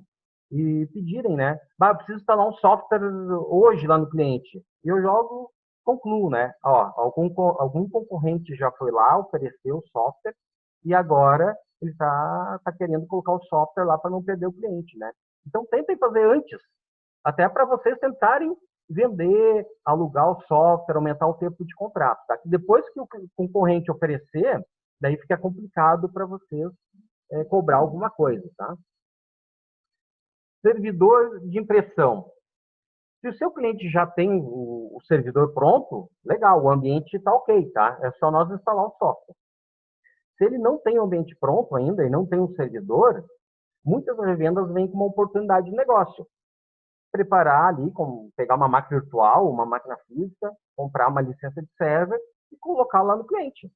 e pedirem, né? Eu preciso instalar um software hoje lá no cliente. E eu jogo, concluo, né? Ó, algum concorrente já foi lá, ofereceu o software e agora ele está querendo colocar o software lá para não perder o cliente, né? Então tentem fazer antes, até para vocês tentarem vender, alugar o software, aumentar o tempo de contrato. Tá? Depois que o concorrente oferecer, daí fica complicado para vocês cobrar alguma coisa. Tá? Servidor de impressão. Se o seu cliente já tem o servidor pronto, legal, o ambiente está ok, tá? É só nós instalar o software. Se ele não tem o ambiente pronto ainda e não tem um servidor, muitas revendas vêm com uma oportunidade de negócio. Preparar ali, pegar uma máquina virtual, uma máquina física, comprar uma licença de server e colocar lá no cliente.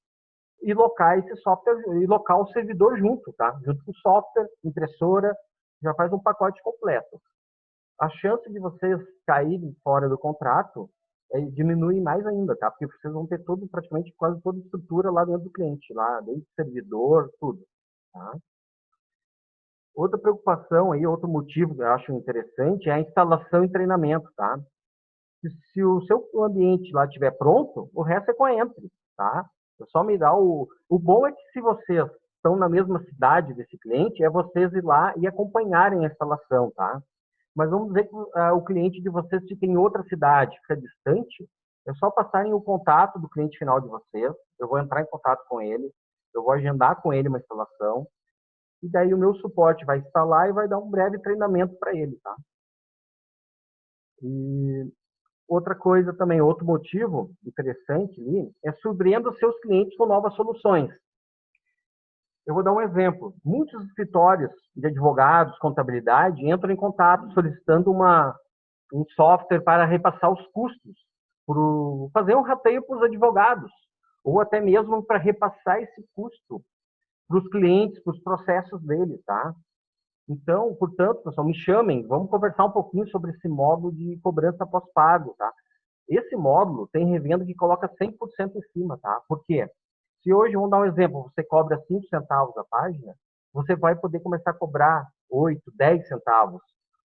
E locar esse software, e locar o servidor junto, tá? Junto com o software, impressora, já faz um pacote completo. A chance de vocês caírem fora do contrato diminui mais ainda, tá? Porque vocês vão ter praticamente quase toda a estrutura lá dentro do cliente, lá, desde servidor, tudo, tá? Outra preocupação aí, outro motivo que eu acho interessante é a instalação e treinamento, tá? Se o seu ambiente lá estiver pronto, o resto é com a Entry, tá? É só me dar o bom é que se vocês estão na mesma cidade desse cliente, é vocês ir lá e acompanharem a instalação, tá? Mas vamos dizer que o cliente de vocês fica em outra cidade, fica distante, é só passarem o contato do cliente final de vocês, eu vou entrar em contato com ele, eu vou agendar com ele uma instalação, e daí o meu suporte vai instalar e vai dar um breve treinamento para ele, tá? E outra coisa também, outro motivo interessante ali, é surpreender os seus clientes com novas soluções. Eu vou dar um exemplo. Muitos escritórios de advogados, contabilidade, entram em contato solicitando um software para repassar os custos, fazer um rateio para os advogados, ou até mesmo para repassar esse custo para os clientes, para os processos deles, tá? Então, portanto, pessoal, me chamem, vamos conversar um pouquinho sobre esse módulo de cobrança pós-pago, tá? Esse módulo tem revenda que coloca 100% em cima, tá? Por quê? Se hoje, vamos dar um exemplo, você cobra 5 centavos a página, você vai poder começar a cobrar 8, 10 centavos.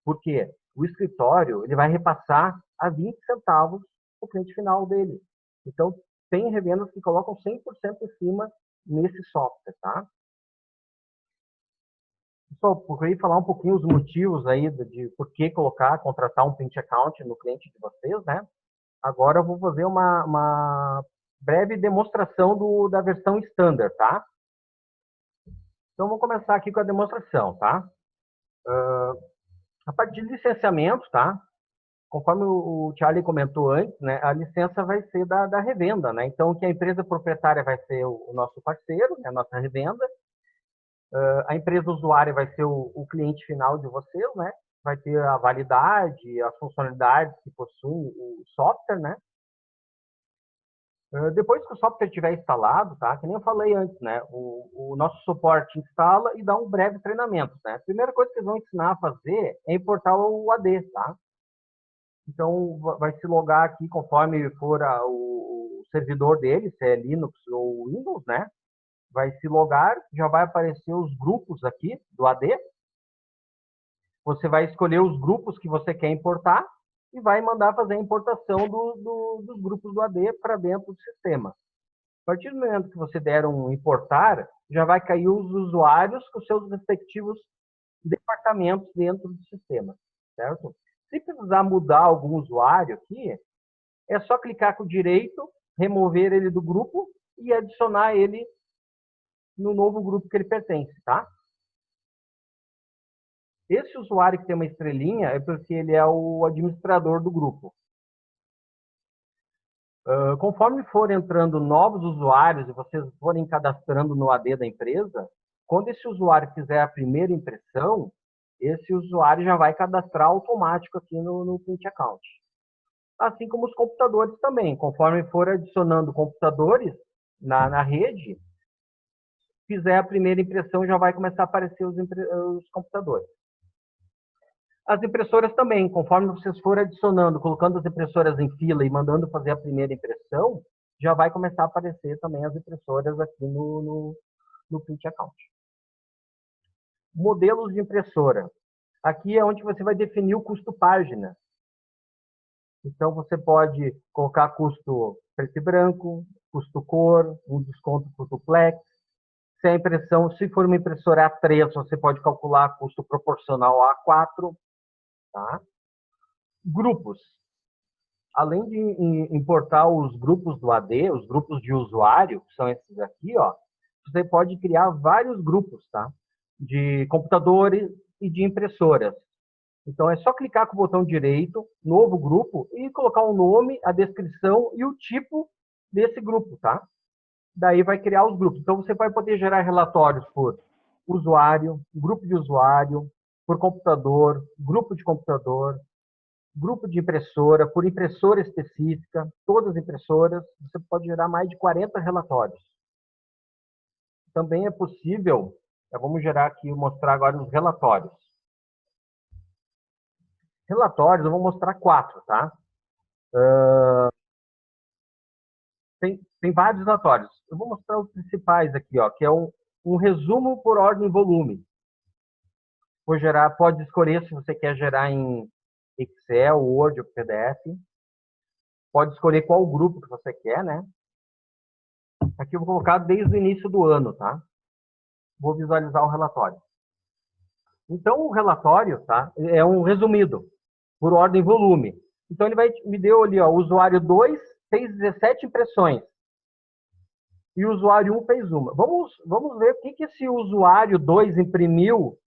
Por quê? O escritório ele vai repassar a 20 centavos o cliente final dele. Então, tem revendas que colocam 100% em cima nesse software, tá? Pessoal, procurei falar um pouquinho os motivos aí de por que contratar um print account no cliente de vocês, né? Agora eu vou fazer uma breve demonstração da versão standard, tá? Então, vamos começar aqui com a demonstração, tá? A parte de licenciamento, tá? Conforme o Charlie comentou antes, né, a licença vai ser da revenda, né? Então, que a empresa proprietária vai ser o nosso parceiro, né, a nossa revenda. A empresa usuária vai ser o cliente final de vocês, né? Vai ter a validade, as funcionalidades que possui o software, né? Depois que o software estiver instalado, tá? Que nem eu falei antes, né? O nosso suporte instala e dá um breve treinamento, né? A primeira coisa que eles vão ensinar a fazer é importar o AD, tá? Então, vai se logar aqui conforme for o servidor dele, se é Linux ou Windows, né? Vai se logar, já vai aparecer os grupos aqui do AD. Você vai escolher os grupos que você quer importar e vai mandar fazer a importação dos grupos do AD para dentro do sistema. A partir do momento que você der um importar, já vai cair os usuários com seus respectivos departamentos dentro do sistema, certo? Se precisar mudar algum usuário aqui, é só clicar com o direito, remover ele do grupo e adicionar ele no novo grupo que ele pertence, tá? Esse usuário que tem uma estrelinha é porque ele é o administrador do grupo. Conforme for entrando novos usuários e vocês forem cadastrando no AD da empresa, quando esse usuário fizer a primeira impressão, esse usuário já vai cadastrar automático aqui no Print Account. Assim como os computadores também. Conforme for adicionando computadores na rede, fizer a primeira impressão, já vai começar a aparecer os computadores. As impressoras também, conforme vocês forem adicionando, colocando as impressoras em fila e mandando fazer a primeira impressão, já vai começar a aparecer também as impressoras aqui no Print Account. Modelos de impressora. Aqui é onde você vai definir o custo página. Então, você pode colocar custo preto e branco, custo cor, um desconto por duplex. Se for uma impressora A3, você pode calcular custo proporcional a A4. Tá? Grupos. além de importar os grupos do AD, os grupos de usuário, que são esses aqui, ó, você pode criar vários grupos, tá? De computadores e de impressoras. Então, é só clicar com o botão direito, novo grupo, e colocar o nome, a descrição e o tipo desse grupo, tá? Daí vai criar os grupos. Então, você vai poder gerar relatórios por usuário, grupo de usuário, por computador, grupo de impressora, por impressora específica, todas as impressoras. Você pode gerar mais de 40 relatórios. Também é possível, vamos gerar aqui, mostrar agora os relatórios. Relatórios, eu vou mostrar 4, tá? Tem vários relatórios. Eu vou mostrar os principais aqui, ó, que é um resumo por ordem e volume. Vou gerar, pode escolher se você quer gerar em Excel, Word ou PDF. Pode escolher qual grupo que você quer, né? Aqui eu vou colocar desde o início do ano, tá? Vou visualizar o relatório. Então, o relatório, tá? É um resumido, por ordem e volume. Então, ele me deu ali, ó, o usuário 2 fez 17 impressões. E o usuário 1 fez uma. Vamos ver o que esse usuário 2 imprimiu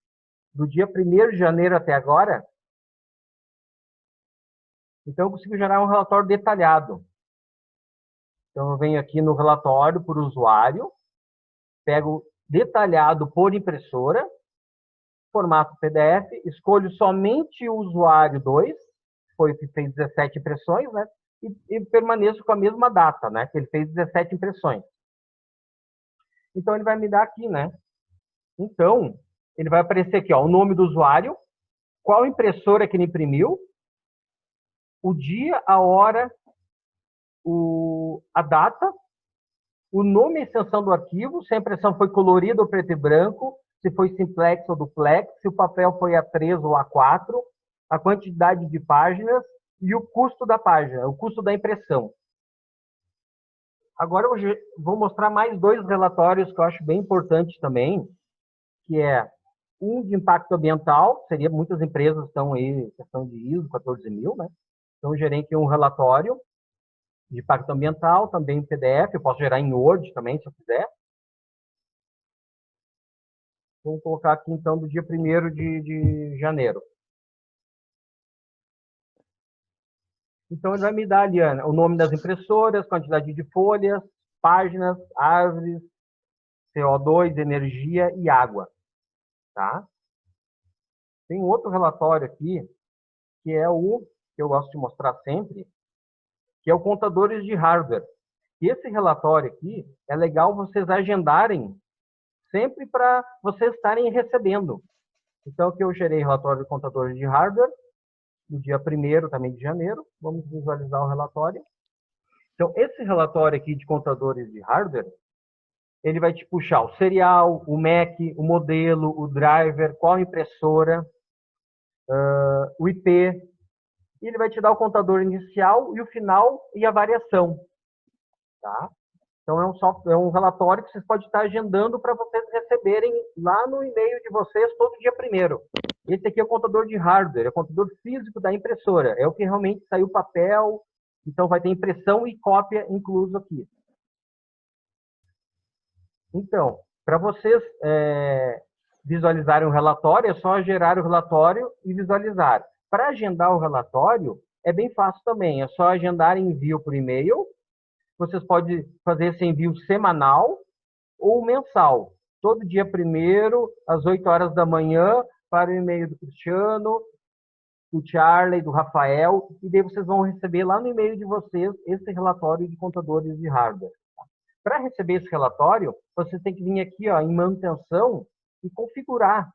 do dia 1º de janeiro até agora. Então, eu consigo gerar um relatório detalhado. Então, eu venho aqui no relatório por usuário, pego detalhado por impressora, formato PDF, escolho somente o usuário 2, que fez 17 impressões, né? E permaneço com a mesma data, né? Que ele fez 17 impressões. Então, ele vai me dar aqui, né? Então, ele vai aparecer aqui, ó, o nome do usuário, qual impressora que ele imprimiu, o dia, a hora, a data, o nome e extensão do arquivo, se a impressão foi colorida ou preto e branco, se foi simplex ou duplex, se o papel foi A3 ou A4, a quantidade de páginas e o custo da página, o custo da impressão. Agora eu vou mostrar mais 2 relatórios que eu acho bem importantes também, que é um de impacto ambiental, seria muitas empresas estão aí, questão de ISO 14000, né? Então eu gerei aqui um relatório de impacto ambiental, também em PDF, eu posso gerar em Word também, se eu quiser. Vou colocar aqui, então, do dia 1º de janeiro. Então, ele vai me dar ali o nome das impressoras, quantidade de folhas, páginas, árvores, CO2, energia e água. Tá? Tem um outro relatório aqui, que é o que eu gosto de mostrar sempre, que é o contadores de hardware. E esse relatório aqui, é legal vocês agendarem sempre para vocês estarem recebendo. Então, aqui eu gerei relatório de contadores de hardware, no dia 1º também de janeiro. Vamos visualizar o relatório. Então, esse relatório aqui de contadores de hardware, ele vai te puxar o serial, o MAC, o modelo, o driver, qual impressora, o IP, e ele vai te dar o contador inicial e o final e a variação. Tá? Então, é um relatório que vocês podem estar agendando para vocês receberem lá no e-mail de vocês todo dia 1º. Esse aqui é o contador de hardware, é o contador físico da impressora. É o que realmente saiu papel, então vai ter impressão e cópia incluso aqui. Então, para vocês visualizarem o relatório, é só gerar o relatório e visualizar. Para agendar o relatório, é bem fácil também. É só agendar envio por e-mail. Vocês podem fazer esse envio semanal ou mensal. Todo dia 1º, às 8 horas da manhã, para o e-mail do Cristiano, do Charlie, do Rafael, e daí vocês vão receber lá no e-mail de vocês esse relatório de contadores de hardware. Para receber esse relatório, você tem que vir aqui, ó, em manutenção e configurar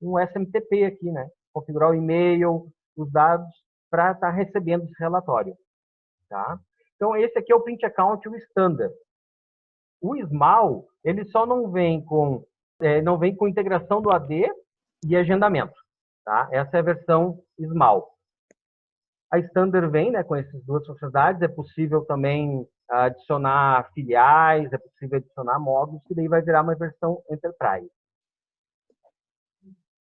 um SMTP aqui, né? Configurar o e-mail, os dados, para estar recebendo esse relatório. Tá? Então, esse aqui é o Print Account, o Standard. O Small, ele só não vem com integração do AD e agendamento. Tá? Essa é a versão Small. A Standard vem, né, com essas 2 funcionalidades. É possível também adicionar filiais, é possível adicionar módulos, que daí vai virar uma versão Enterprise.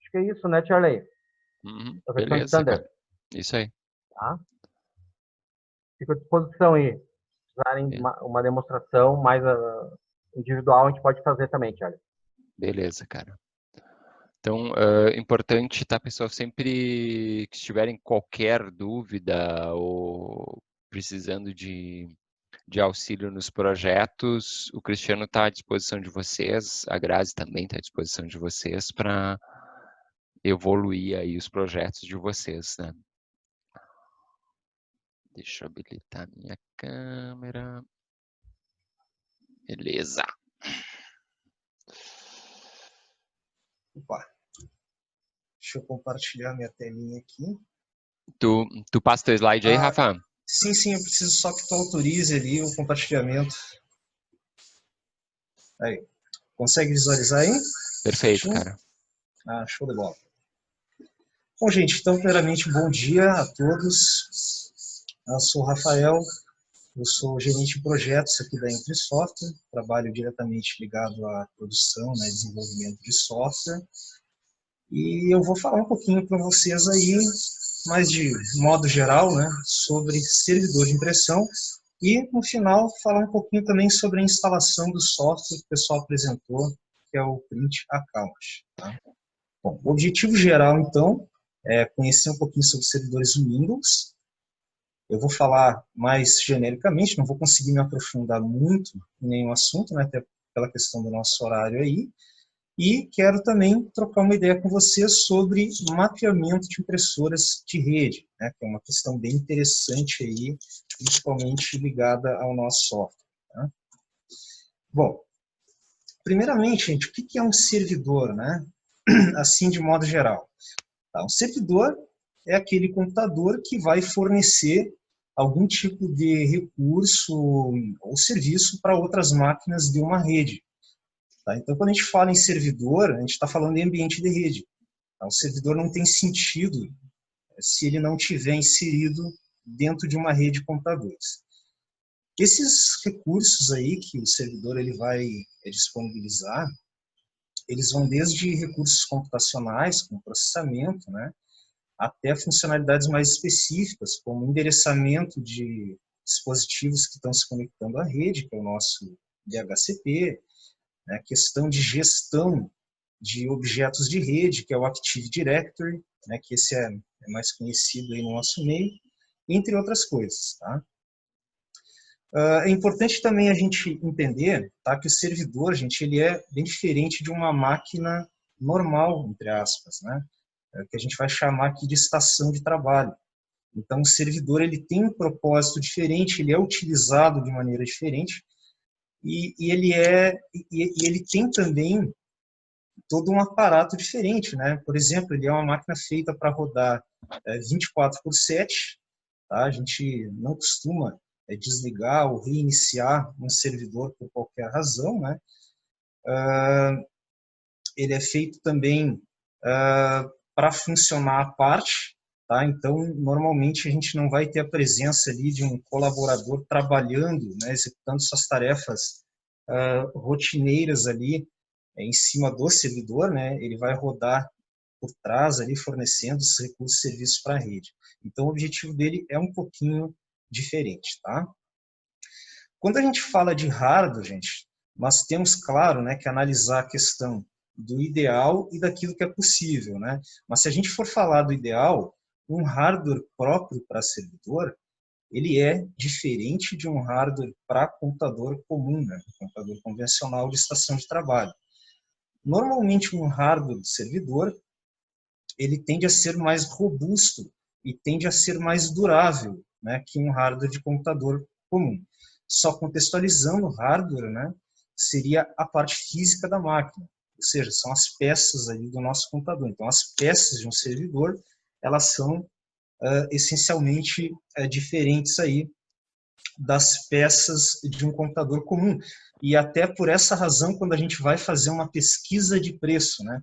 Acho que é isso, né, Charlie? A versão Beleza, Standard. cara. Isso aí. Tá? Fico à disposição aí. Se precisarem de uma demonstração mais individual, a gente pode fazer também, Thiago. Beleza, cara. Então, importante, tá, pessoal? Sempre que estiverem qualquer dúvida ou precisando de auxílio nos projetos, o Cristiano está à disposição de vocês, a Grazi também está à disposição de vocês para evoluir aí os projetos de vocês, né? Deixa eu habilitar minha câmera. Beleza. Opa. Deixa eu compartilhar minha telinha aqui. Tu passa teu slide aí, Rafa? Sim, sim, eu preciso só que tu autorize ali o compartilhamento. Aí. Consegue visualizar aí? Perfeito, cara. Show de bola. Bom, gente, então, primeiramente, bom dia a todos. Eu sou o Rafael, eu sou gerente de projetos aqui da Entre Software, trabalho diretamente ligado à produção, né, desenvolvimento de software. E eu vou falar um pouquinho para vocês aí, mais de modo geral, né, sobre servidor de impressão e, no final, falar um pouquinho também sobre a instalação do software que o pessoal apresentou, que é o Print Account. Tá? Bom, o objetivo geral, então, é conhecer um pouquinho sobre servidores Windows. Eu vou falar mais genericamente, não vou conseguir me aprofundar muito em nenhum assunto, né, até pela questão do nosso horário aí. E quero também trocar uma ideia com você sobre mapeamento de impressoras de rede, né, que é uma questão bem interessante aí, principalmente ligada ao nosso software. Tá? Bom, primeiramente, gente, o que é um servidor, né? Assim, de modo geral. Tá? Um servidor é aquele computador que vai fornecer algum tipo de recurso ou serviço para outras máquinas de uma rede. Tá? Então, quando a gente fala em servidor, a gente está falando em ambiente de rede. Tá? O servidor não tem sentido se ele não tiver inserido dentro de uma rede de computadores. Esses recursos aí que o servidor ele vai disponibilizar, eles vão desde recursos computacionais, como processamento, né, até funcionalidades mais específicas, como endereçamento de dispositivos que estão se conectando à rede, que é o nosso DHCP, né, questão de gestão de objetos de rede, que é o Active Directory, né, que esse é mais conhecido aí no nosso meio, entre outras coisas. Tá? É importante também a gente entender, tá, que o servidor, gente, ele é bem diferente de uma máquina normal, entre aspas, né, que a gente vai chamar aqui de estação de trabalho. Então, o servidor ele tem um propósito diferente, ele é utilizado de maneira diferente, e ele tem também todo um aparato diferente, né? Por exemplo, ele é uma máquina feita para rodar 24/7, tá? A gente não costuma desligar ou reiniciar um servidor por qualquer razão, né? Ele é feito também para funcionar à parte, tá? Então, normalmente a gente não vai ter a presença ali de um colaborador trabalhando, né, executando suas tarefas rotineiras ali em cima do servidor, né? Ele vai rodar por trás ali fornecendo os recursos e serviços para a rede. Então, o objetivo dele é um pouquinho diferente, tá? Quando a gente fala de hardware, gente, nós temos, claro, né, que analisar a questão do ideal e daquilo que é possível, né? Mas se a gente for falar do ideal, um hardware próprio para servidor, ele é diferente de um hardware para computador comum, né? Computador convencional de estação de trabalho. Normalmente, um hardware de servidor, ele tende a ser mais robusto e tende a ser mais durável, né, que um hardware de computador comum. Só contextualizando o hardware, né, seria a parte física da máquina, ou seja, são as peças ali do nosso computador. Então, as peças de um servidor, elas são essencialmente diferentes aí das peças de um computador comum. E até por essa razão, quando a gente vai fazer uma pesquisa de preço, né?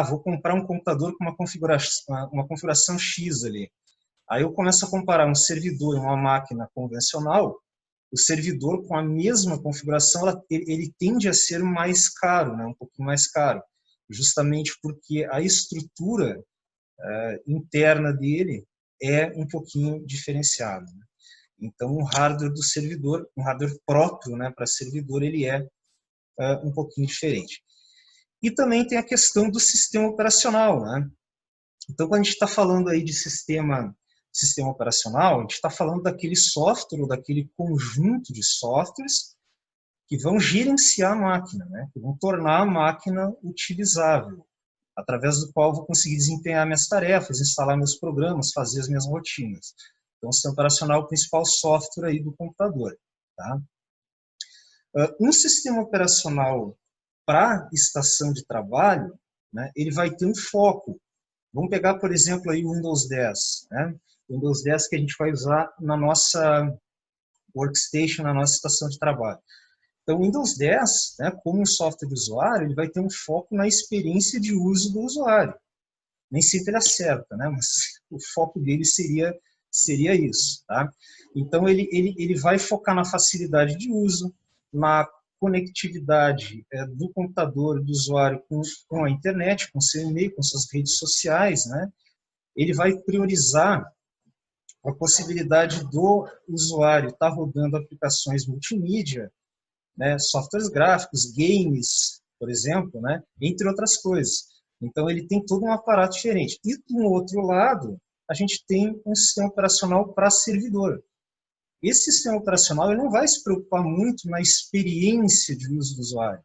Vou comprar um computador com uma configuração X ali. Aí eu começo a comparar um servidor e uma máquina convencional. O servidor com a mesma configuração, ele tende a ser mais caro, né? Um pouquinho mais caro, justamente porque a estrutura interna dele é um pouquinho diferenciada. Né? Então, o hardware do servidor, um hardware próprio, né, para servidor, ele é um pouquinho diferente. E também tem a questão do sistema operacional, né? Então, quando a gente está falando aí de sistema operacional, a gente está falando daquele software ou daquele conjunto de softwares que vão gerenciar a máquina, né? Que vão tornar a máquina utilizável, através do qual eu vou conseguir desempenhar minhas tarefas, instalar meus programas, fazer as minhas rotinas. Então, o sistema operacional é o principal software aí do computador, tá? Um sistema operacional para estação de trabalho, né, ele vai ter um foco. Vamos pegar, por exemplo, aí o Windows 10, né? O Windows 10 que a gente vai usar na nossa workstation, na nossa estação de trabalho. Então, o Windows 10, né, como um software de usuário, ele vai ter um foco na experiência de uso do usuário. Nem sempre ele acerta, né, mas o foco dele seria isso. Tá? Então, ele vai focar na facilidade de uso, na conectividade do computador, do usuário com a internet, com seu e-mail, com suas redes sociais. Né? Ele vai priorizar a possibilidade do usuário estar rodando aplicações multimídia, né, softwares gráficos, games, por exemplo, né, entre outras coisas. Então, ele tem todo um aparato diferente. E, do outro lado, a gente tem um sistema operacional para servidor. Esse sistema operacional ele não vai se preocupar muito na experiência de uso do usuário.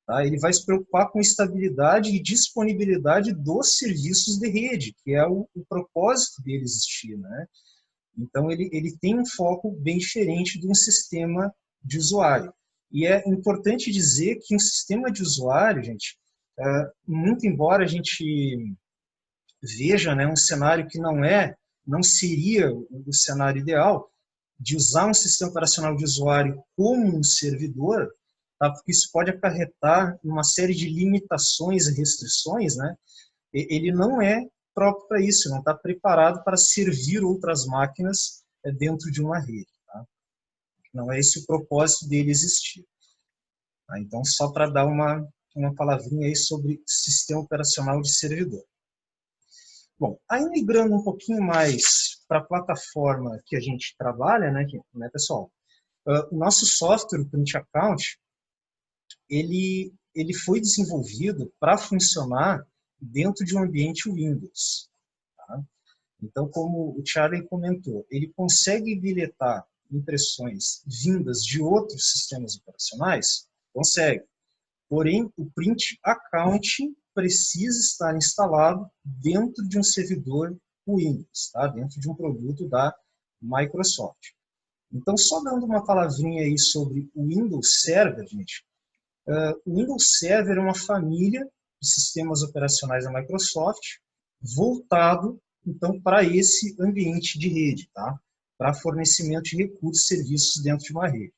Tá? Ele vai se preocupar com estabilidade e disponibilidade dos serviços de rede, que é o propósito dele existir. Né? Então, ele tem um foco bem diferente de um sistema de usuário. E é importante dizer que um sistema de usuário, gente, muito embora a gente veja, né, um cenário que não seria o cenário ideal, de usar um sistema operacional de usuário como um servidor, tá? Porque isso pode acarretar uma série de limitações e restrições, né? Ele não é próprio para isso, não está preparado para servir outras máquinas dentro de uma rede. Tá? Não é esse o propósito dele existir. Tá? Então, só para dar uma palavrinha aí sobre sistema operacional de servidor. Bom, aí migrando um pouquinho mais para a plataforma que a gente trabalha, né pessoal? O nosso software, o Print Account, ele foi desenvolvido para funcionar dentro de um ambiente Windows. Tá? Então, como o Charlie comentou, ele consegue bilhetar impressões vindas de outros sistemas operacionais? Consegue. Porém, o Print Account precisa estar instalado dentro de um servidor Windows, tá? Dentro de um produto da Microsoft. Então, só dando uma palavrinha aí sobre o Windows Server, gente. O Windows Server é uma família de sistemas operacionais da Microsoft voltado, então, para esse ambiente de rede, tá? Para fornecimento de recursos e serviços dentro de uma rede.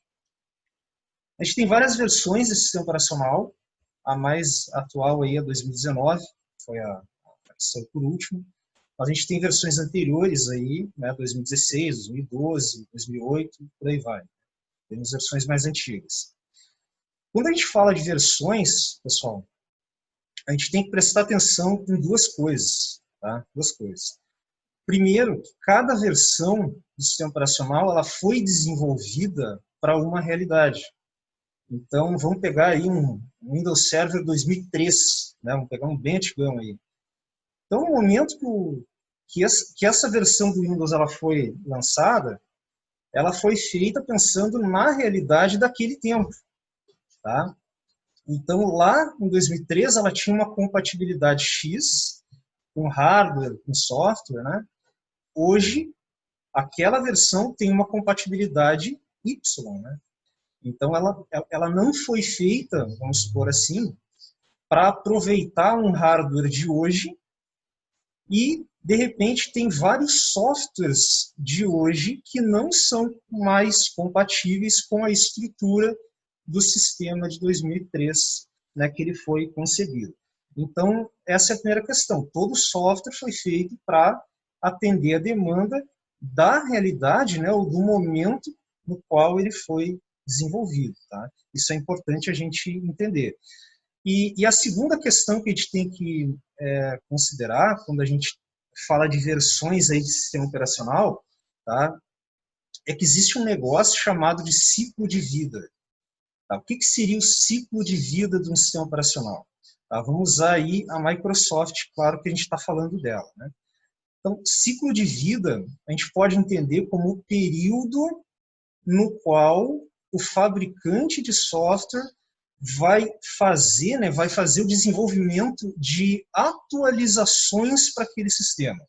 A gente tem várias versões desse sistema operacional. A mais atual aí é 2019, foi a que saiu por último. A gente tem versões anteriores aí, né, 2016, 2012, 2008, por aí vai. Temos versões mais antigas. Quando a gente fala de versões, pessoal, a gente tem que prestar atenção em duas coisas. Tá? Duas coisas. Primeiro, cada versão do sistema operacional ela foi desenvolvida para uma realidade. Então, vamos pegar aí um Windows Server 2003, né? Vamos pegar um bem antigão aí. Então, no momento que essa versão do Windows ela foi lançada, ela foi feita pensando na realidade daquele tempo. Tá? Então, lá em 2003, ela tinha uma compatibilidade X com hardware, com software. Né? Hoje, aquela versão tem uma compatibilidade Y. Né? Então, ela não foi feita, vamos supor assim, para aproveitar um hardware de hoje e, de repente, tem vários softwares de hoje que não são mais compatíveis com a estrutura do sistema de 2003, né, que ele foi concebido. Então, essa é a primeira questão. Todo software foi feito para atender a demanda da realidade, né, ou do momento no qual ele foi desenvolvido. Tá? Isso é importante a gente entender. E a segunda questão que a gente tem que considerar quando a gente fala de versões aí de sistema operacional, tá? é que existe um negócio chamado de ciclo de vida. Tá? O que seria o ciclo de vida de um sistema operacional? Tá? Vamos usar aí a Microsoft, claro que a gente está falando dela, né? Então, ciclo de vida, a gente pode entender como o período no qual o fabricante de software vai fazer, né, vai fazer o desenvolvimento de atualizações para aquele sistema.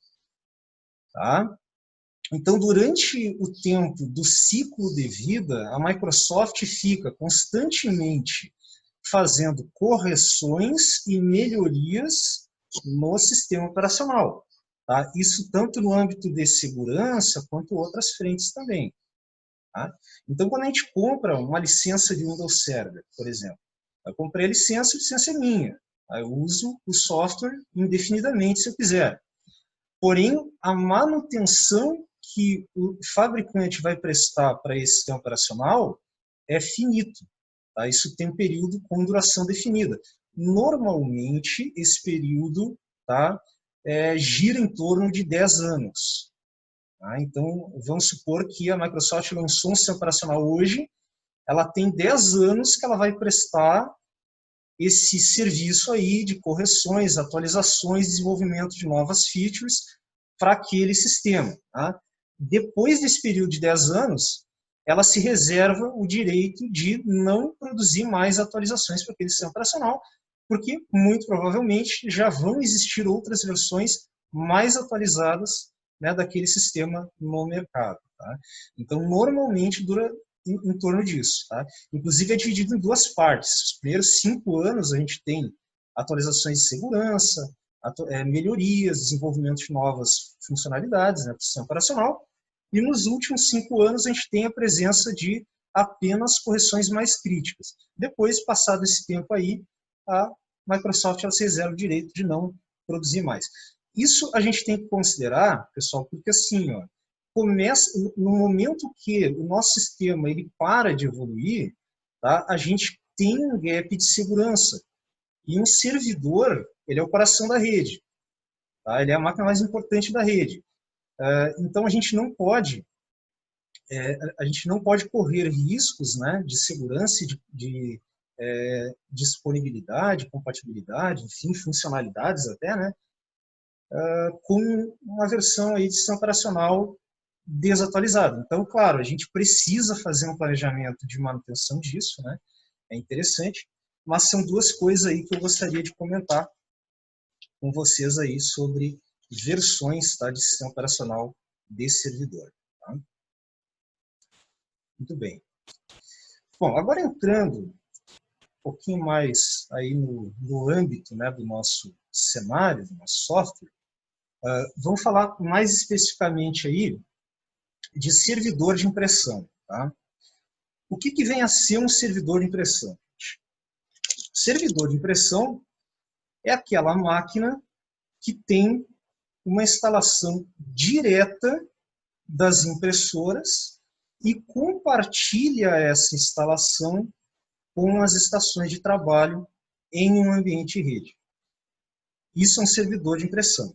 Tá? Então, durante o tempo do ciclo de vida, a Microsoft fica constantemente fazendo correções e melhorias no sistema operacional. Tá? Isso tanto no âmbito de segurança, quanto outras frentes também. Tá? Então, quando a gente compra uma licença de Windows Server, por exemplo, eu comprei a licença é minha. Tá? Eu uso o software indefinidamente se eu quiser. Porém, a manutenção que o fabricante vai prestar para esse sistema operacional é finito. Tá? Isso tem um período com duração definida. Normalmente, esse período, tá, gira em torno de 10 anos. Tá? Então, vamos supor que a Microsoft lançou um sistema operacional hoje, ela tem 10 anos que ela vai prestar esse serviço aí de correções, atualizações, desenvolvimento de novas features para aquele sistema. Tá? Depois desse período de 10 anos, ela se reserva o direito de não produzir mais atualizações para aquele sistema operacional, porque muito provavelmente já vão existir outras versões mais atualizadas, né, daquele sistema no mercado. Tá? Então, normalmente dura em torno disso. Tá? Inclusive, é dividido em duas partes. Os primeiros 5 anos a gente tem atualizações de segurança, melhorias, desenvolvimento de novas funcionalidades, né, do sistema operacional, e nos últimos 5 anos a gente tem a presença de apenas correções mais críticas. Depois, passado esse tempo aí, a Microsoft ela se reserva o direito de não produzir mais. Isso a gente tem que considerar, pessoal, porque assim, ó, no momento que o nosso sistema ele para de evoluir, tá, a gente tem um gap de segurança. E um servidor, ele é o coração da rede. Tá? Ele é a máquina mais importante da rede. Então, a gente não pode correr riscos, né, de segurança, de disponibilidade, compatibilidade, enfim, funcionalidades até, né, com uma versão aí de sistema operacional desatualizada. Então, claro, a gente precisa fazer um planejamento de manutenção disso, né, é interessante, mas são duas coisas aí que eu gostaria de comentar com vocês aí sobre versões, tá, de sistema operacional desse servidor. Tá? Muito bem. Bom, agora entrando um pouquinho mais aí no âmbito, né, do nosso cenário, do nosso software, vamos falar mais especificamente aí de servidor de impressão. Tá? O que vem a ser um servidor de impressão? Servidor de impressão é aquela máquina que tem uma instalação direta das impressoras e compartilha essa instalação com as estações de trabalho em um ambiente rede. Isso é um servidor de impressão.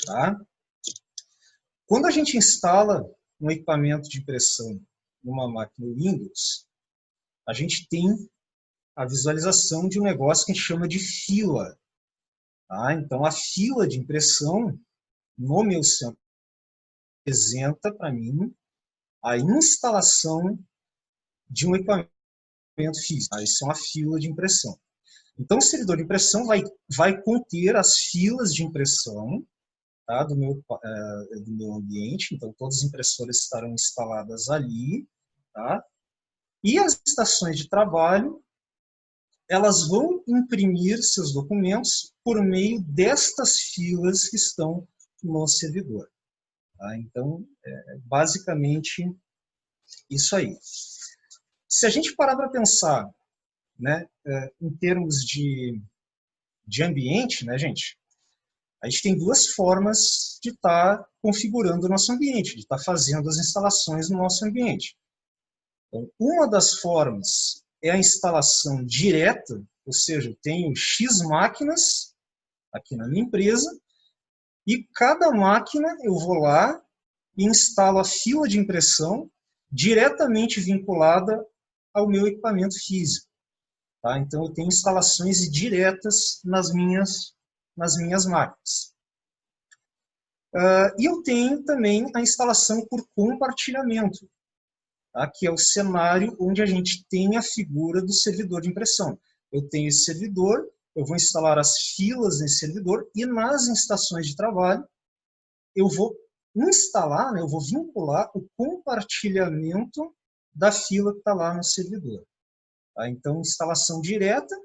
Tá? Quando a gente instala um equipamento de impressão numa máquina Windows, a gente tem a visualização de um negócio que a gente chama de fila. Tá? Então, a fila de impressão no meu sistema representa para mim a instalação de um equipamento físico. Tá? Isso é uma fila de impressão. Então, o servidor de impressão vai conter as filas de impressão, tá, do meu ambiente. Então, todas as impressoras estarão instaladas ali. Tá? E as estações de trabalho, elas vão imprimir seus documentos por meio destas filas que estão no servidor. Tá? Então, basicamente, isso aí. Se a gente parar para pensar, né, em termos de ambiente, né, gente, a gente tem duas formas de estar configurando o nosso ambiente, de estar fazendo as instalações no nosso ambiente. Então, uma das formas é a instalação direta, ou seja, eu tenho X máquinas aqui na minha empresa, e cada máquina eu vou lá e instalo a fila de impressão diretamente vinculada ao meu equipamento físico. Tá? Então, eu tenho instalações diretas nas minhas máquinas. E eu tenho também a instalação por compartilhamento, tá? Que é o cenário onde a gente tem a figura do servidor de impressão. Eu tenho esse servidor, eu vou instalar as filas nesse servidor e nas estações de trabalho eu vou instalar, né, eu vou vincular o compartilhamento da fila que está lá no servidor. Tá? Então, instalação direta,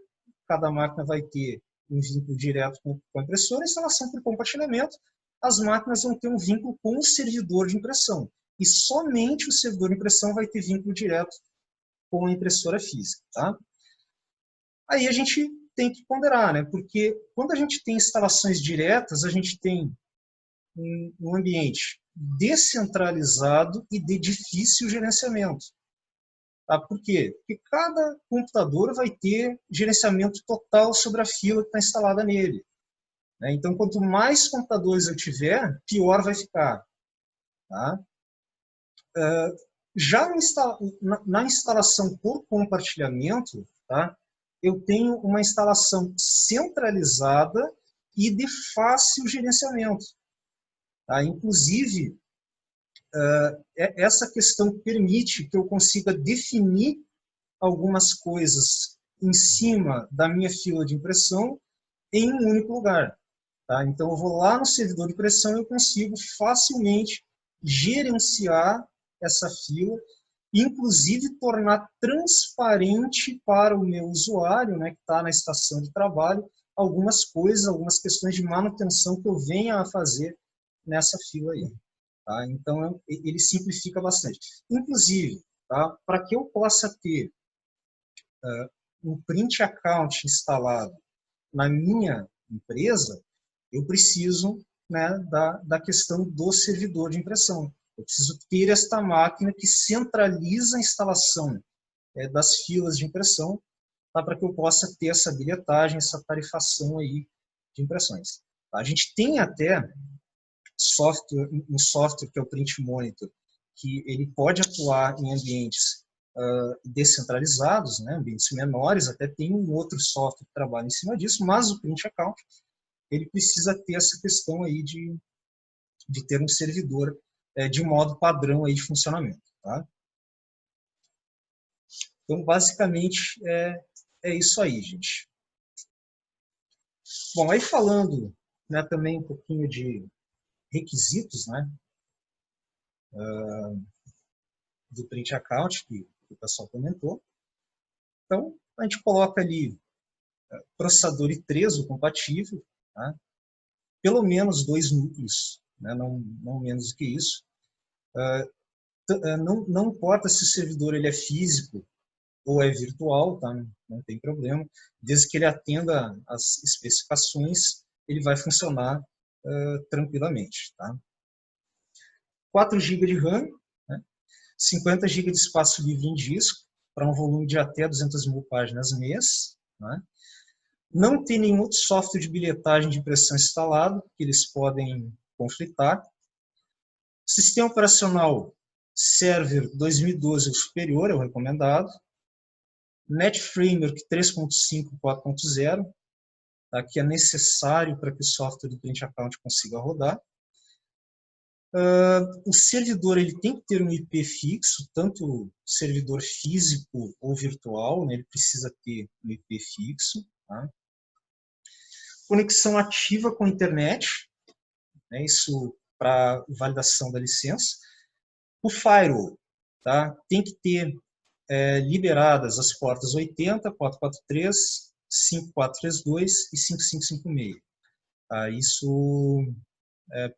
cada máquina vai ter um vínculo direto com a impressora, instalação por compartilhamento, as máquinas vão ter um vínculo com o servidor de impressão. E somente o servidor de impressão vai ter vínculo direto com a impressora física. Tá? Aí a gente tem que ponderar, né? Porque quando a gente tem instalações diretas, a gente tem um ambiente descentralizado e de difícil gerenciamento. Tá? Por quê? Porque cada computador vai ter gerenciamento total sobre a fila que está instalada nele. Né? Então, quanto mais computadores eu tiver, pior vai ficar. Tá? Já na instalação por compartilhamento, tá? Eu tenho uma instalação centralizada e de fácil gerenciamento. Tá? Inclusive, essa questão permite que eu consiga definir algumas coisas em cima da minha fila de impressão em um único lugar. Tá? Então, eu vou lá no servidor de impressão e eu consigo facilmente gerenciar essa fila, inclusive tornar transparente para o meu usuário, né, que está na estação de trabalho, algumas coisas, algumas questões de manutenção que eu venha a fazer nessa fila aí. Tá? Então, ele simplifica bastante. Inclusive, tá, para que eu possa ter um print account instalado na minha empresa, eu preciso, né, da questão do servidor de impressão. Eu preciso ter esta máquina que centraliza a instalação das filas de impressão, tá, para que eu possa ter essa bilhetagem, essa tarifação aí de impressões. A gente tem até um software que é o Print Monitor, que ele pode atuar em ambientes descentralizados, né, ambientes menores, até tem um outro software que trabalha em cima disso, mas o Print Account ele precisa ter essa questão aí de ter um servidor de modo padrão aí de funcionamento. Tá? Então, basicamente, é isso aí, gente. Bom, aí falando, né, também um pouquinho de requisitos, né, do Print Account, que o pessoal comentou. Então, a gente coloca ali processador i3 compatível, tá? Pelo menos 2 núcleos, né? não menos do que isso. Não importa se o servidor ele é físico ou é virtual, tá? Não tem problema. Desde que ele atenda às especificações, ele vai funcionar tranquilamente. Tá? 4 GB de RAM, né? 50 GB de espaço livre em disco, para um volume de até 200.000 páginas mês. Né? Não tem nenhum outro software de bilhetagem de impressão instalado, que eles podem conflitar. Sistema operacional Server 2012 ou superior é o recomendado. NetFramework 3.5 4.0, tá, que é necessário para que o software do Print Account consiga rodar. O servidor ele tem que ter um IP fixo, tanto servidor físico ou virtual, né, ele precisa ter um IP fixo. Tá? Conexão ativa com a internet, né, isso para validação da licença. O firewall, tá, tem que ter liberadas as portas 80, 443, 5432 e 5556. Tá? Isso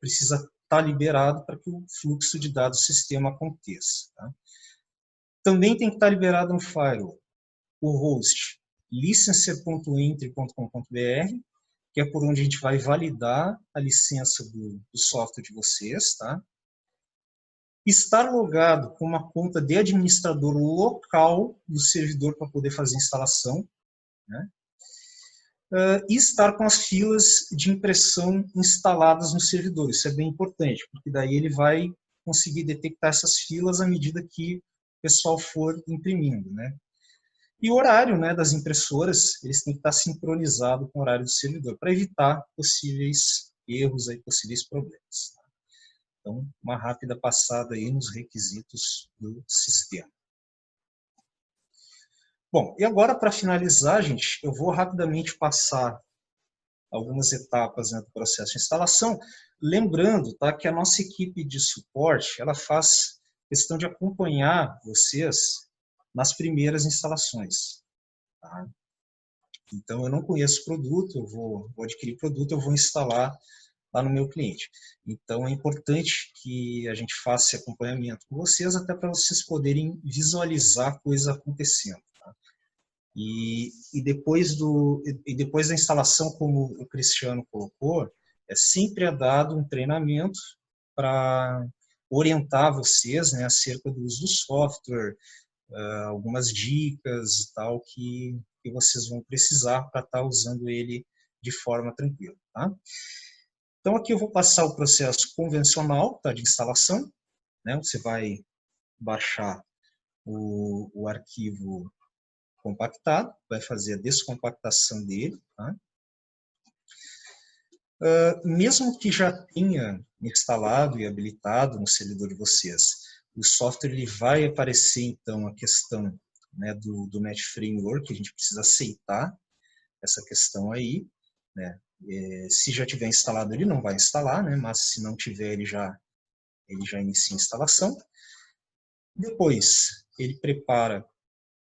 precisa estar liberado para que o fluxo de dados do sistema aconteça. Tá? Também tem que estar liberado no firewall o host licenser.entry.com.br, que é por onde a gente vai validar a licença do software de vocês. Tá? Estar logado com uma conta de administrador local do servidor para poder fazer a instalação. Né? E estar com as filas de impressão instaladas no servidor. Isso é bem importante, porque daí ele vai conseguir detectar essas filas à medida que o pessoal for imprimindo, né? E o horário, né, das impressoras, eles têm que estar sincronizado com o horário do servidor, para evitar possíveis erros, aí, possíveis problemas. Então, uma rápida passada aí nos requisitos do sistema. Bom, e agora, para finalizar, gente, eu vou rapidamente passar algumas etapas, né, do processo de instalação, lembrando, tá, que a nossa equipe de suporte, ela faz questão de acompanhar vocês nas primeiras instalações. Tá? Então, eu não conheço o produto, eu vou adquirir produto, eu vou instalar lá no meu cliente. Então, é importante que a gente faça esse acompanhamento com vocês, até para vocês poderem visualizar a coisa acontecendo. Tá? E depois da instalação, como o Cristiano colocou, sempre é dado um treinamento para orientar vocês, né, acerca do uso do software, algumas dicas e tal que vocês vão precisar para estar usando ele de forma tranquila. Tá? Então, aqui eu vou passar o processo convencional, tá, de instalação. Né? Você vai baixar o arquivo compactado, vai fazer a descompactação dele. Tá? Mesmo que já tenha instalado e habilitado no servidor de vocês, o software ele vai aparecer, então, a questão, né, do Mesh Framework, que a gente precisa aceitar essa questão aí. Né? Se já tiver instalado, ele não vai instalar, né? Mas se não tiver, ele já inicia a instalação. Depois, ele prepara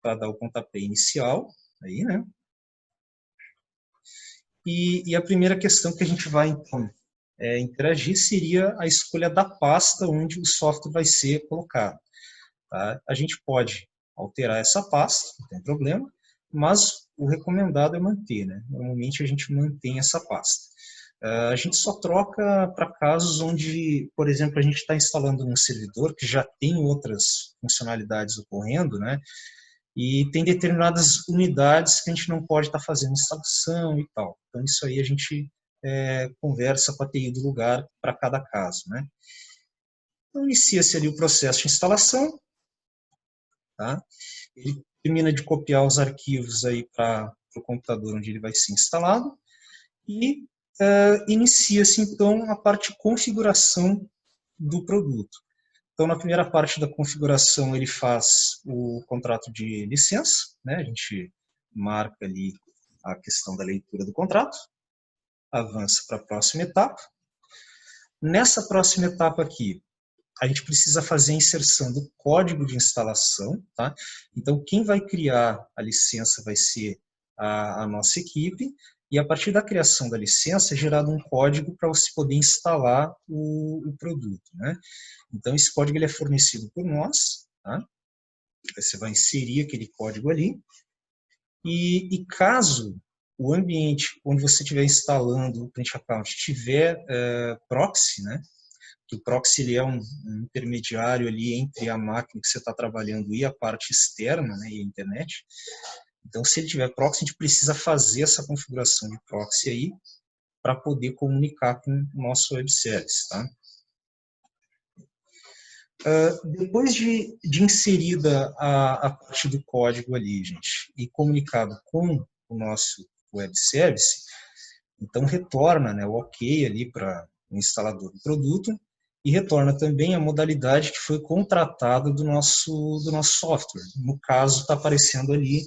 para dar o pontapé inicial, aí, né? E a primeira questão que a gente vai, então, interagir seria a escolha da pasta onde o software vai ser colocado. Tá? A gente pode alterar essa pasta, não tem problema, mas o recomendado é manter, né? Normalmente a gente mantém essa pasta. A gente só troca para casos onde, por exemplo, a gente está instalando um servidor que já tem outras funcionalidades ocorrendo, né? E tem determinadas unidades que a gente não pode estar fazendo instalação e tal. Então, isso aí a gente conversa com a TI do lugar para cada caso, né? Então, inicia-se ali o processo de instalação, tá? Ele termina de copiar os arquivos aí para o computador onde ele vai ser instalado e inicia-se, então, a parte de configuração do produto. Então, na primeira parte da configuração, ele faz o contrato de licença, né? A gente marca ali a questão da leitura do contrato, avança para a próxima etapa. Nessa próxima etapa aqui, a gente precisa fazer a inserção do código de instalação, tá? Então, quem vai criar a licença vai ser a nossa equipe, e a partir da criação da licença é gerado um código para você poder instalar o produto, né? Então, esse código ele é fornecido por nós, tá? Você vai inserir aquele código ali, e caso o ambiente onde você estiver instalando o Print Account tiver proxy, né? Que o proxy ele é um intermediário ali entre a máquina que você está trabalhando e a parte externa, né, e a internet. Então, se ele tiver proxy, a gente precisa fazer essa configuração de proxy aí para poder comunicar com o nosso web service, tá? Depois de inserida a parte do código ali, gente, e comunicado com o nosso web service, então retorna, né, o OK ali para o instalador do produto e retorna também a modalidade que foi contratada do nosso software. No caso, está aparecendo ali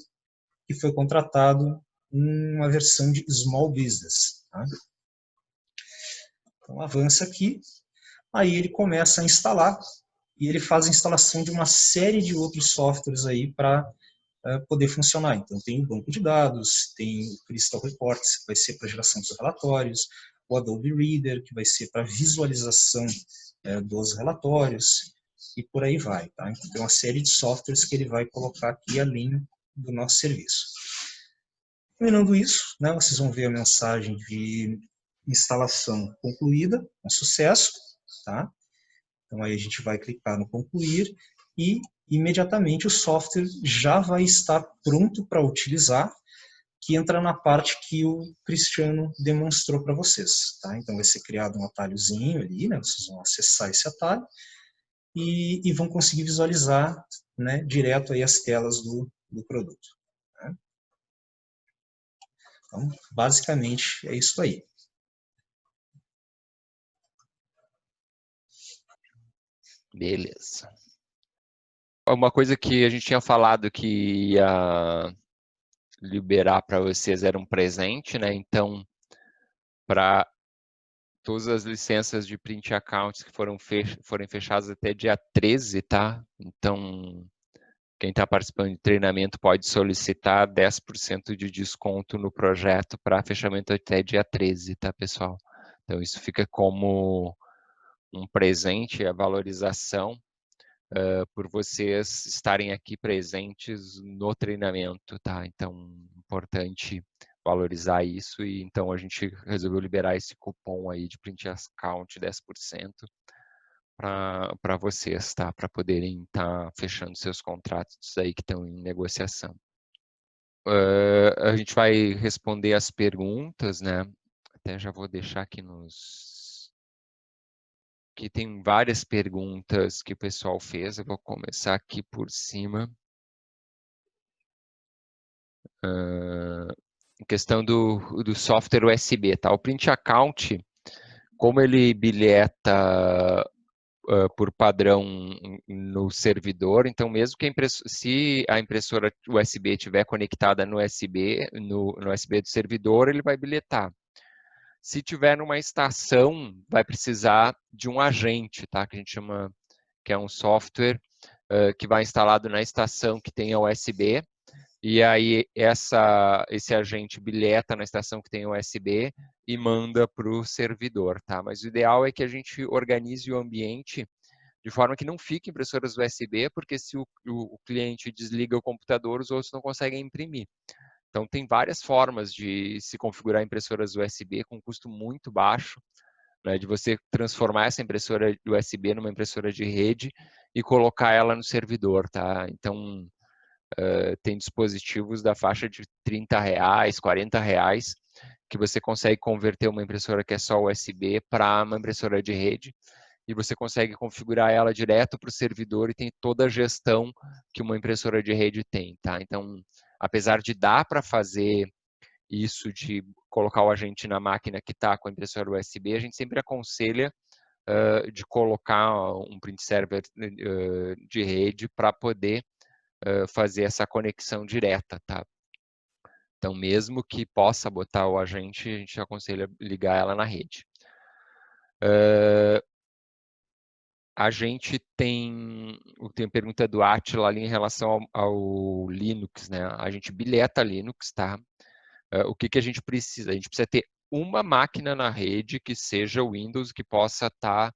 que foi contratado uma versão de Small Business. Tá? Então, avança aqui, aí ele começa a instalar, e ele faz a instalação de uma série de outros softwares aí para poder funcionar. Então, tem o banco de dados, tem o Crystal Reports, que vai ser para geração dos relatórios, o Adobe Reader, que vai ser para visualização dos relatórios, e por aí vai. Tá? Então, tem uma série de softwares que ele vai colocar aqui além do nosso serviço. Terminando isso, né, vocês vão ver a mensagem de instalação concluída, com sucesso. Tá? Então, aí a gente vai clicar no concluir e imediatamente o software já vai estar pronto para utilizar, que entra na parte que o Cristiano demonstrou para vocês. Tá? Então, vai ser criado um atalhozinho ali, né? Vocês vão acessar esse atalho, e vão conseguir visualizar, né, direto aí as telas do produto. Né? Então, basicamente, é isso aí. Beleza. Uma coisa que a gente tinha falado que ia liberar para vocês era um presente, né? Então, para todas as licenças de print accounts que forem fechadas até dia 13, tá? Então, quem está participando de treinamento pode solicitar 10% de desconto no projeto para fechamento até dia 13, tá, pessoal? Então, isso fica como um presente, a valorização por vocês estarem aqui presentes no treinamento, tá? Então, importante valorizar isso e então a gente resolveu liberar esse cupom aí de print account 10% para vocês, tá? Para poderem estar fechando seus contratos aí que estão em negociação. A gente vai responder as perguntas, né? Até já vou deixar aqui que tem várias perguntas que o pessoal fez. Eu vou começar aqui por cima. Questão do software USB, tá? O print account, como ele bilheta por padrão no servidor, então mesmo que se a impressora USB estiver conectada no USB, no USB do servidor, ele vai bilhetar. Se tiver numa estação, vai precisar de um agente, tá? Que a gente chama, que é um software que vai instalado na estação que tem a USB, e aí esse agente bilheta na estação que tem USB e manda para o servidor, tá? Mas o ideal é que a gente organize o ambiente de forma que não fique impressoras USB, porque se o cliente desliga o computador, os outros não conseguem imprimir. Então, tem várias formas de se configurar impressoras USB com custo muito baixo, né, de você transformar essa impressora USB numa impressora de rede e colocar ela no servidor, tá? Então, tem dispositivos da faixa de R$30, R$40, que você consegue converter uma impressora que é só USB para uma impressora de rede, e você consegue configurar ela direto para o servidor e tem toda a gestão que uma impressora de rede tem, tá? Então, apesar de dar para fazer isso de colocar o agente na máquina que está com a impressora USB, a gente sempre aconselha de colocar um print server de rede para poder fazer essa conexão direta, tá? Então, mesmo que possa botar o agente, a gente aconselha ligar ela na rede. A gente tem pergunta do Atila ali em relação ao Linux, né? A gente bilheta Linux, tá? O que a gente precisa? A gente precisa ter uma máquina na rede que seja o Windows, que possa estar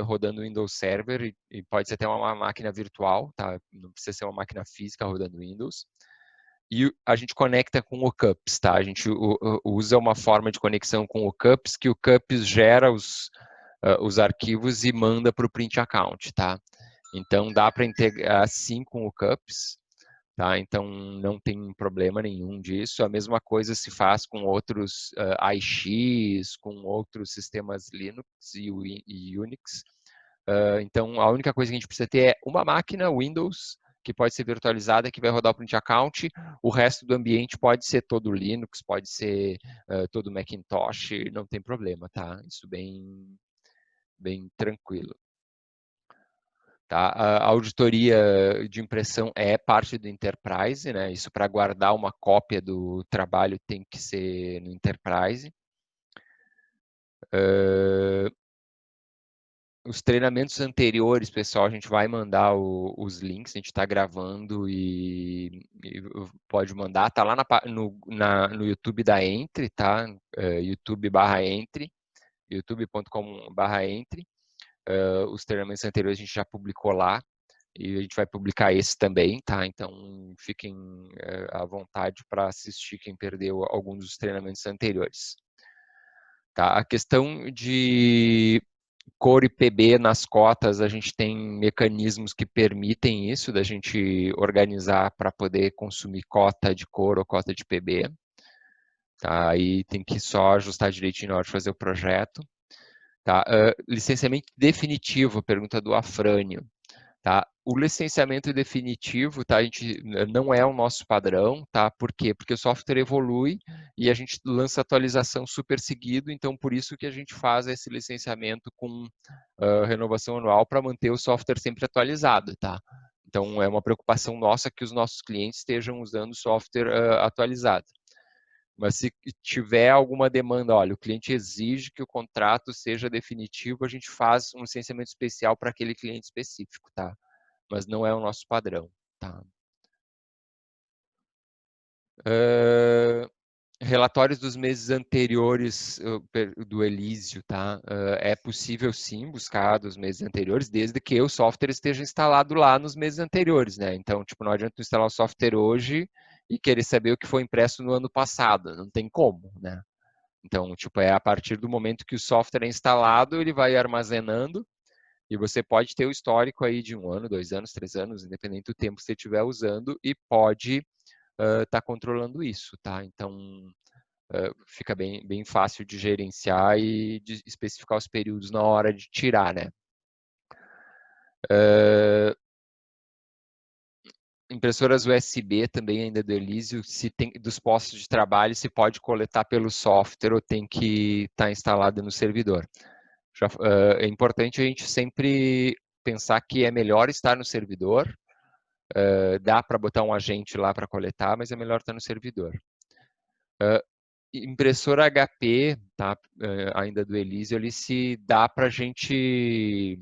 rodando Windows Server, e pode ser até uma máquina virtual, tá? Não precisa ser uma máquina física rodando Windows. E a gente conecta com o CUPS, tá? A gente usa uma forma de conexão com o CUPS, que o CUPS gera os arquivos e manda para o print account, tá? Então, dá para integrar sim com o CUPS, tá? Então, não tem problema nenhum disso. A mesma coisa se faz com outros iX, com outros sistemas Linux e Unix. Então, a única coisa que a gente precisa ter é uma máquina Windows, que pode ser virtualizada, que vai rodar o print account. O resto do ambiente pode ser todo Linux, pode ser todo Macintosh, não tem problema, tá? Isso bem tranquilo. Tá? A auditoria de impressão é parte do Enterprise, né? Isso para guardar uma cópia do trabalho tem que ser no Enterprise. Os treinamentos anteriores, pessoal, a gente vai mandar os links, a gente está gravando e pode mandar, tá lá no YouTube da Entre, tá? YouTube/Entre, youtube.com/Entre. Os treinamentos anteriores a gente já publicou lá e a gente vai publicar esse também, tá? Então fiquem à vontade para assistir quem perdeu alguns dos treinamentos anteriores. Tá? A questão de cor e PB nas cotas, a gente tem mecanismos que permitem isso, da gente organizar para poder consumir cota de cor ou cota de PB. Tá? Aí tem que só ajustar direitinho na hora de fazer o projeto. Tá? Licenciamento definitivo, pergunta do Afrânio. Tá? O licenciamento definitivo, tá? A gente não é o nosso padrão, tá? Por quê? Porque o software evolui e a gente lança atualização super seguido, então por isso que a gente faz esse licenciamento com renovação anual para manter o software sempre atualizado, tá? Então é uma preocupação nossa que os nossos clientes estejam usando o software atualizado. Mas se tiver alguma demanda, olha, o cliente exige que o contrato seja definitivo, a gente faz um licenciamento especial para aquele cliente específico, tá? Mas não é o nosso padrão, tá? Relatórios dos meses anteriores do Elísio, tá? É possível sim buscar dos meses anteriores, desde que o software esteja instalado lá nos meses anteriores, né? Então, tipo, não adianta instalar o software hoje e querer saber o que foi impresso no ano passado, não tem como, né? Então, tipo, é a partir do momento que o software é instalado, ele vai armazenando e você pode ter o histórico aí de 1 ano, 2 anos, 3 anos, independente do tempo que você estiver usando e pode estar controlando isso, tá? Então, fica bem fácil de gerenciar e de especificar os períodos na hora de tirar, né? Impressoras USB também ainda do Elísio, se tem dos postos de trabalho, se pode coletar pelo software ou tem que estar instalado no servidor. É importante a gente sempre pensar que é melhor estar no servidor, dá para botar um agente lá para coletar, mas é melhor estar no servidor. Impressora HP, tá? Ainda do Elísio, ali se dá para a gente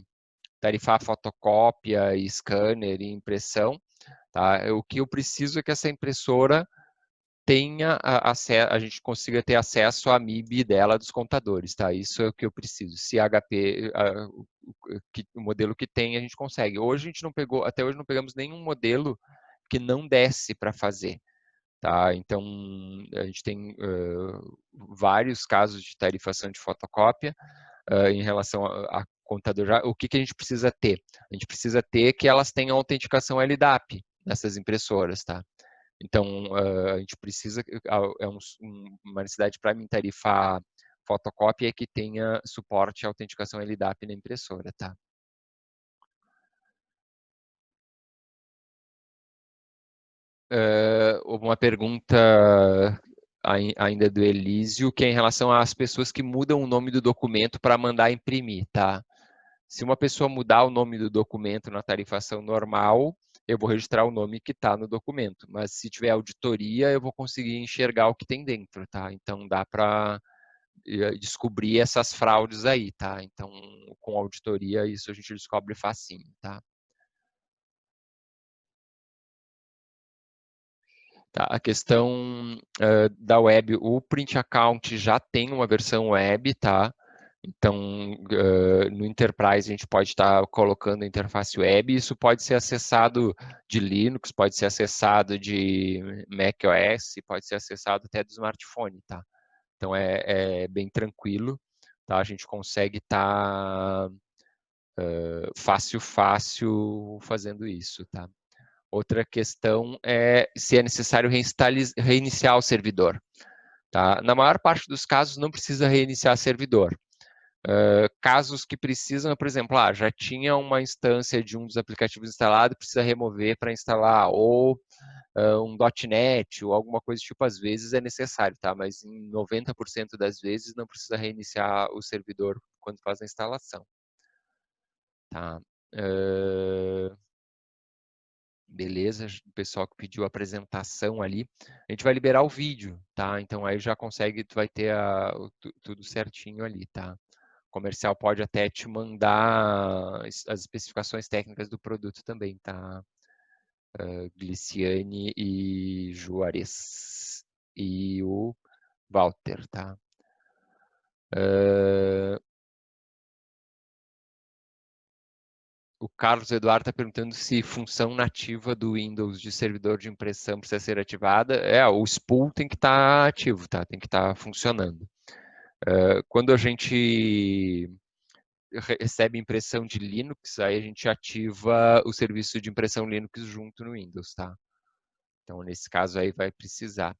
tarifar fotocópia, scanner e impressão. Tá? O que eu preciso é que essa impressora tenha a gente consiga ter acesso à MIB dela dos contadores, tá? Isso é o que eu preciso. Se a HP, o modelo que tem, a gente consegue. Hoje a gente não pegou, até hoje não pegamos nenhum modelo que não desse para fazer, tá? Então a gente tem vários casos de tarifação de fotocópia em relação a contador. O que a gente precisa ter? A gente precisa ter que elas tenham autenticação LDAP nessas impressoras, tá? Então, a gente precisa, uma necessidade para mim tarifar fotocópia que tenha suporte à autenticação LDAP na impressora, tá? Uma pergunta ainda do Elísio, que é em relação às pessoas que mudam o nome do documento para mandar imprimir, tá? Se uma pessoa mudar o nome do documento na tarifação normal, eu vou registrar o nome que está no documento. Mas se tiver auditoria, eu vou conseguir enxergar o que tem dentro, tá? Então dá para descobrir essas fraudes aí, tá? Então, com auditoria, isso a gente descobre facinho, tá? Tá, a questão da web, o Print Account já tem uma versão web, tá? Então, no Enterprise a gente pode estar colocando a interface web, isso pode ser acessado de Linux, pode ser acessado de macOS, pode ser acessado até do smartphone, tá? Então é bem tranquilo, tá? A gente consegue estar fácil fazendo isso, tá? Outra questão é se é necessário reiniciar o servidor, tá? Na maior parte dos casos não precisa reiniciar o servidor. Casos que precisam, por exemplo, já tinha uma instância de um dos aplicativos instalado, precisa remover para instalar, ou um .NET, ou alguma coisa do tipo, às vezes é necessário, tá? Mas em 90% das vezes não precisa reiniciar o servidor quando faz a instalação. Tá? Beleza, o pessoal que pediu a apresentação ali, a gente vai liberar o vídeo, tá? Então aí já consegue, tu vai ter tudo certinho ali, tá? O comercial pode até te mandar as especificações técnicas do produto também, tá? Gliciane e Juarez e o Walter, tá? O Carlos Eduardo está perguntando se função nativa do Windows de servidor de impressão precisa ser ativada. O spool tem que estar ativo, tá? Tem que estar funcionando. Quando a gente recebe impressão de Linux, aí a gente ativa o serviço de impressão Linux junto no Windows, tá? Então, nesse caso aí vai precisar.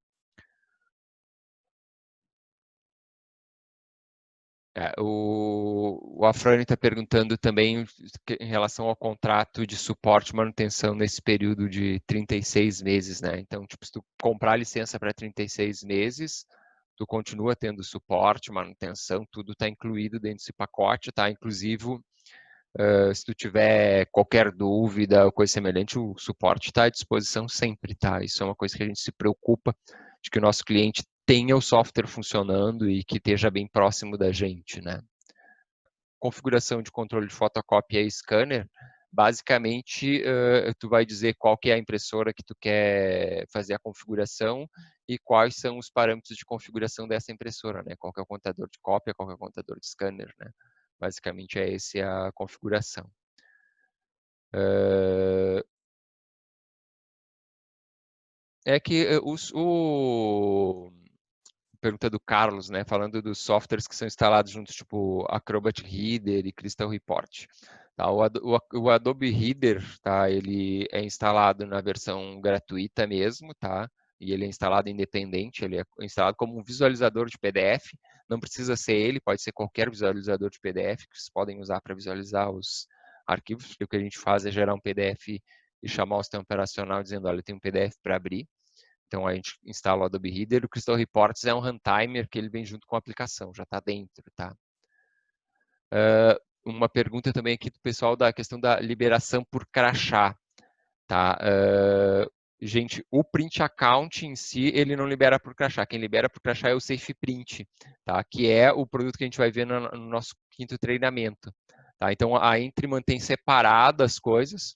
O Afrânio está perguntando também em relação ao contrato de suporte e manutenção nesse período de 36 meses, né? Então, tipo, se tu comprar a licença para 36 meses, tu continua tendo suporte, manutenção, tudo está incluído dentro desse pacote, tá? Inclusive, se tu tiver qualquer dúvida ou coisa semelhante, o suporte está à disposição sempre, tá? Isso é uma coisa que a gente se preocupa de que o nosso cliente tenha o software funcionando e que esteja bem próximo da gente, né? Configuração de controle de fotocópia e scanner, basicamente, tu vai dizer qual que é a impressora que tu quer fazer a configuração e quais são os parâmetros de configuração dessa impressora, né? Qual que é o contador de cópia, qual que é o contador de scanner, né? Basicamente é essa a configuração. É que pergunta do Carlos, né, falando dos softwares que são instalados juntos, tipo Acrobat Reader e Crystal Report. Tá? O Adobe Reader, tá, ele é instalado na versão gratuita mesmo, tá? E ele é instalado independente, ele é instalado como um visualizador de PDF. Não precisa ser ele, pode ser qualquer visualizador de PDF que vocês podem usar para visualizar os arquivos. O que a gente faz é gerar um PDF e chamar o sistema operacional dizendo, olha, tem um PDF para abrir. Então a gente instala o Adobe Reader. O Crystal Reports é um runtimer que ele vem junto com a aplicação, já está dentro, tá? Uma pergunta também aqui do pessoal da questão da liberação por crachá, tá? Gente, o print account em si, ele não libera por crachá. Quem libera por crachá é o Safe Print, tá? Que é o produto que a gente vai ver no nosso quinto treinamento. Tá? Então a Entry mantém separadas as coisas.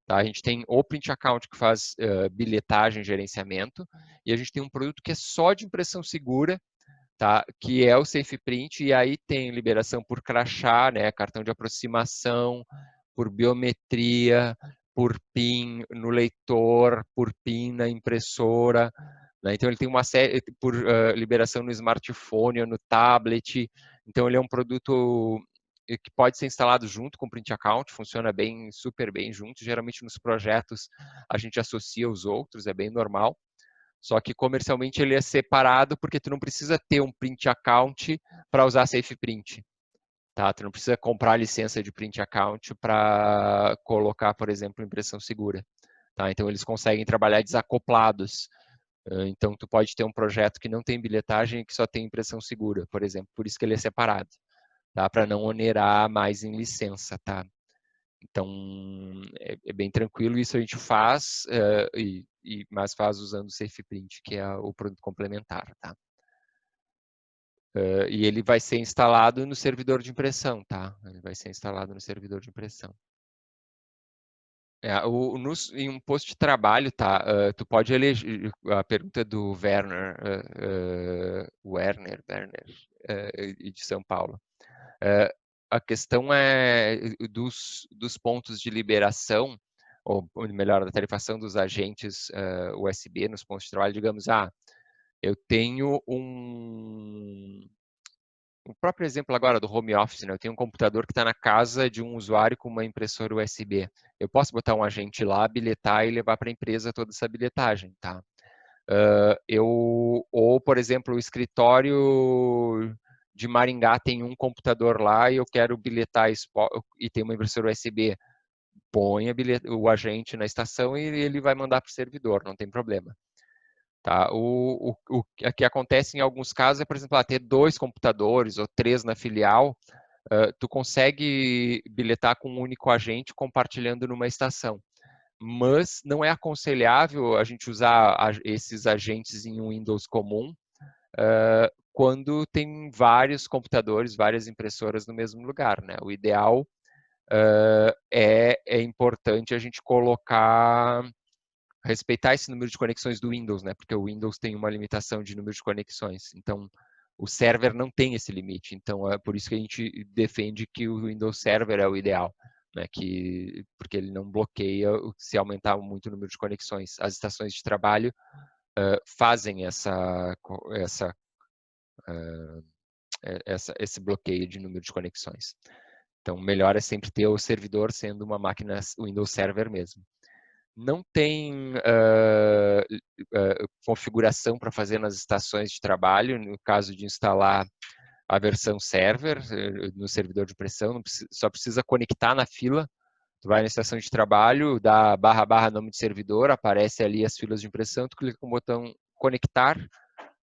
Tá? A gente tem o Print Account que faz bilhetagem, gerenciamento, e a gente tem um produto que é só de impressão segura, tá? Que é o Safe Print, e aí tem liberação por crachá, né? Cartão de aproximação, por biometria, por PIN no leitor, por PIN na impressora. Né? Então ele tem uma série por liberação no smartphone ou no tablet. Então ele é um produto que pode ser instalado junto com o Print Account, funciona bem, super bem junto. Geralmente nos projetos a gente associa os outros, é bem normal. Só que comercialmente ele é separado porque tu não precisa ter um Print Account para usar Safe Print. Tá? Tu não precisa comprar a licença de Print Account para colocar, por exemplo, impressão segura. Tá? Então eles conseguem trabalhar desacoplados. Então tu pode ter um projeto que não tem bilhetagem e que só tem impressão segura, por exemplo. Por isso que ele é separado. Tá? Para não onerar mais em licença, tá? Então, é bem tranquilo, isso a gente faz, mas faz usando o SafePrint, que é o produto complementar, tá? E ele vai ser instalado no servidor de impressão, tá? Ele vai ser instalado no servidor de impressão. Em um posto de trabalho, tá? Tu pode eleger, a pergunta do Werner, de São Paulo. A questão é dos pontos de liberação, ou melhor, da tarifação dos agentes USB nos pontos de trabalho, digamos, eu tenho o próprio exemplo agora do home office, né? Eu tenho um computador que está na casa de um usuário com uma impressora USB. Eu posso botar um agente lá, bilhetar e levar para a empresa toda essa bilhetagem, tá? Ou, por exemplo, o escritório de Maringá tem um computador lá e eu quero bilhetar e tem uma impressora USB. Põe o agente na estação e ele vai mandar para o servidor, não tem problema. Tá? O que acontece em alguns casos é, por exemplo, ter 2 computadores ou 3 na filial, tu consegue bilhetar com um único agente compartilhando numa estação. Mas não é aconselhável a gente usar esses agentes em um Windows comum quando tem vários computadores, várias impressoras no mesmo lugar. Né? O ideal é importante a gente respeitar esse número de conexões do Windows, né? Porque o Windows tem uma limitação de número de conexões. Então, o server não tem esse limite. Então, é por isso que a gente defende que o Windows Server é o ideal, né? Porque ele não bloqueia se aumentar muito o número de conexões. As estações de trabalho fazem esse bloqueio de número de conexões. Então, melhor é sempre ter o servidor sendo uma máquina Windows Server mesmo. Não tem configuração para fazer nas estações de trabalho, no caso de instalar a versão server no servidor de impressão, só precisa conectar na fila. Tu vai na estação de trabalho, dá / nome de servidor, aparece ali as filas de impressão, tu clica com o botão conectar,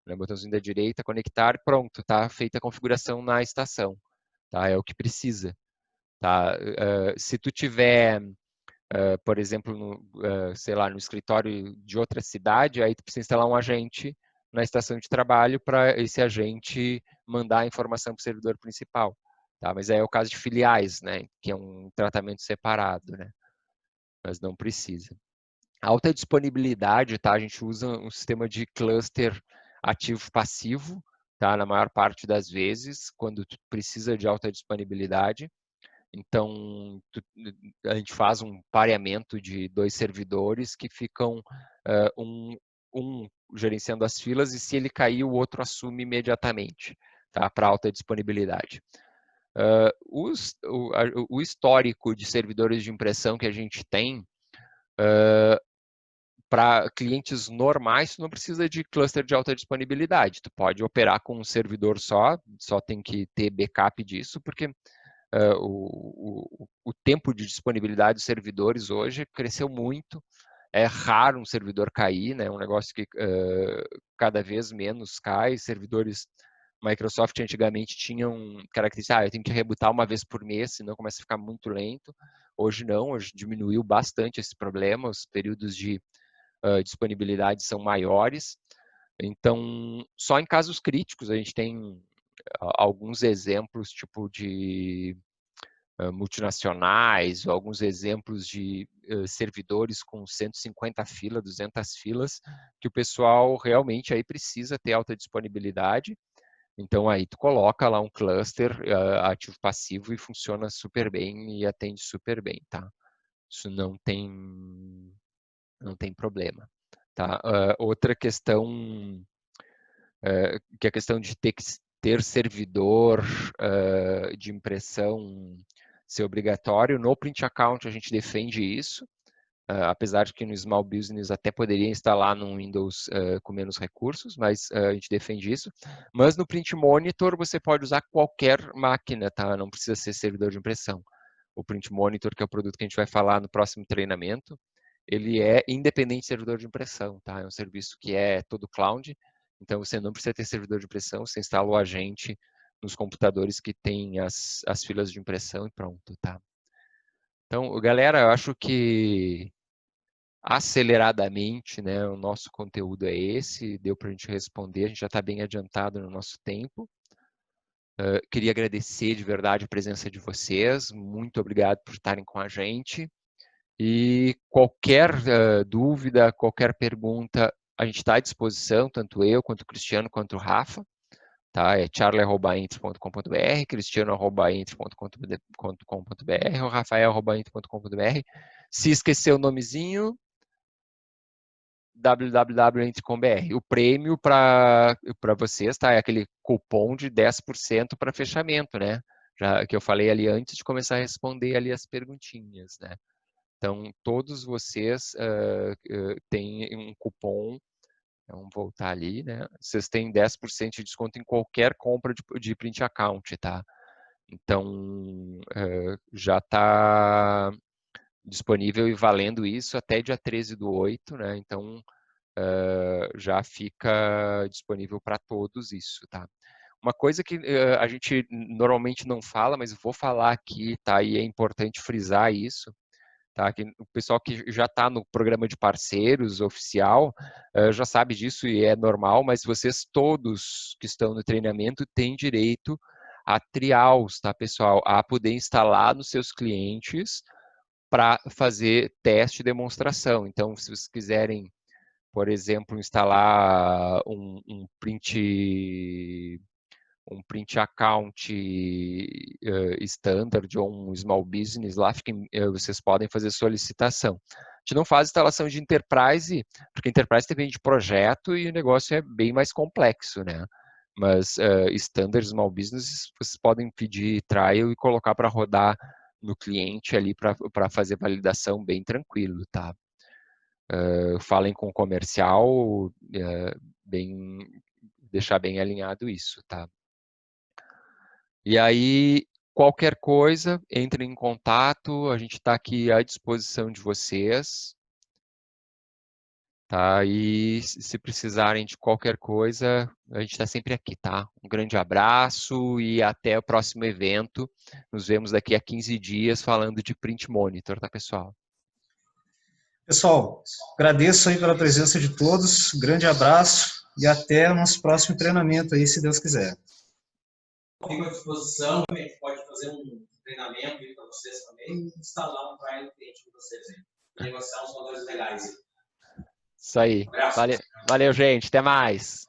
né, botãozinho da direita, conectar, pronto, tá feita a configuração na estação, tá? É o que precisa, tá? Se tu tiver, por exemplo, sei lá, no escritório de outra cidade, aí tu precisa instalar um agente na estação de trabalho para esse agente mandar a informação para o servidor principal. Tá? Mas aí é o caso de filiais, né? Que é um tratamento separado, né? Mas não precisa. Alta disponibilidade, tá? A gente usa um sistema de cluster ativo-passivo, tá? Na maior parte das vezes, quando tu precisa de alta disponibilidade. Então, a gente faz um pareamento de 2 servidores que ficam um gerenciando as filas e se ele cair, o outro assume imediatamente, tá? Para alta disponibilidade. O histórico de servidores de impressão que a gente tem, para clientes normais, tu não precisa de cluster de alta disponibilidade. Tu pode operar com um servidor só tem que ter backup disso, porque o tempo de disponibilidade dos servidores hoje cresceu muito. É raro um servidor cair, né? Um negócio que cada vez menos cai. Servidores Microsoft antigamente tinham característica, eu tenho que rebootar uma vez por mês, senão começa a ficar muito lento. Hoje não, hoje diminuiu bastante esse problema, os períodos de disponibilidade são maiores. Então, só em casos críticos a gente tem alguns exemplos, tipo de multinacionais, ou alguns exemplos de servidores com 150 filas, 200 filas, que o pessoal realmente aí precisa ter alta disponibilidade. Então, aí tu coloca lá um cluster ativo-passivo e funciona super bem e atende super bem, tá? Isso não tem problema. Tá? Outra questão, que é a questão de ter servidor de impressão ser obrigatório. No Print Account a gente defende isso, apesar de que no Small Business até poderia instalar no Windows com menos recursos, mas a gente defende isso. Mas no Print Monitor você pode usar qualquer máquina, tá? Não precisa ser servidor de impressão. O Print Monitor, que é o produto que a gente vai falar no próximo treinamento, ele é independente de servidor de impressão, tá? É um serviço que é todo cloud, então você não precisa ter servidor de impressão, você instala o agente nos computadores que tem as filas de impressão e pronto, tá? Então, galera, eu acho que aceleradamente, né, o nosso conteúdo é esse, deu para a gente responder, a gente já está bem adiantado no nosso tempo. Queria agradecer de verdade a presença de vocês, muito obrigado por estarem com a gente. E qualquer dúvida, qualquer pergunta, a gente está à disposição, tanto eu, quanto o Cristiano, quanto o Rafa. Tá? É charlie@inter.com.br, cristiano@inter.com.br, ou rafael@inter.com.br. Se esquecer o nomezinho, www.inter.com.br. O prêmio para vocês, tá? É aquele cupom de 10% para fechamento, né? Já que eu falei ali antes de começar a responder ali as perguntinhas, né? Então, todos vocês têm um cupom, vamos voltar ali, né? Vocês têm 10% de desconto em qualquer compra de print account, tá? Então, já está disponível e valendo isso até dia 13/8, né? Então, já fica disponível para todos isso, tá? Uma coisa que a gente normalmente não fala, mas vou falar aqui, tá? E é importante frisar isso, tá? Que o pessoal que já está no programa de parceiros oficial já sabe disso e é normal, mas vocês todos que estão no treinamento têm direito a trials, tá, pessoal? A poder instalar nos seus clientes para fazer teste e demonstração. Então, se vocês quiserem, por exemplo, instalar um print account standard ou um small business lá, vocês podem fazer solicitação. A gente não faz instalação de enterprise, porque enterprise depende de projeto e o negócio é bem mais complexo, né? Mas standard small business, vocês podem pedir trial e colocar para rodar no cliente ali para fazer validação bem tranquilo, tá? Falem com o comercial, deixar bem alinhado isso, tá? E aí, qualquer coisa, entre em contato, a gente está aqui à disposição de vocês. Tá? E se precisarem de qualquer coisa, a gente está sempre aqui, tá? Um grande abraço e até o próximo evento. Nos vemos daqui a 15 dias falando de Print Monitor, tá, pessoal? Pessoal, agradeço aí pela presença de todos, grande abraço e até o nosso próximo treinamento aí, se Deus quiser. Fico à disposição, a gente pode fazer um treinamento para vocês também e instalar um trial no cliente de vocês aí, negociar uns valores legais. Isso aí. Valeu, gente. Até mais.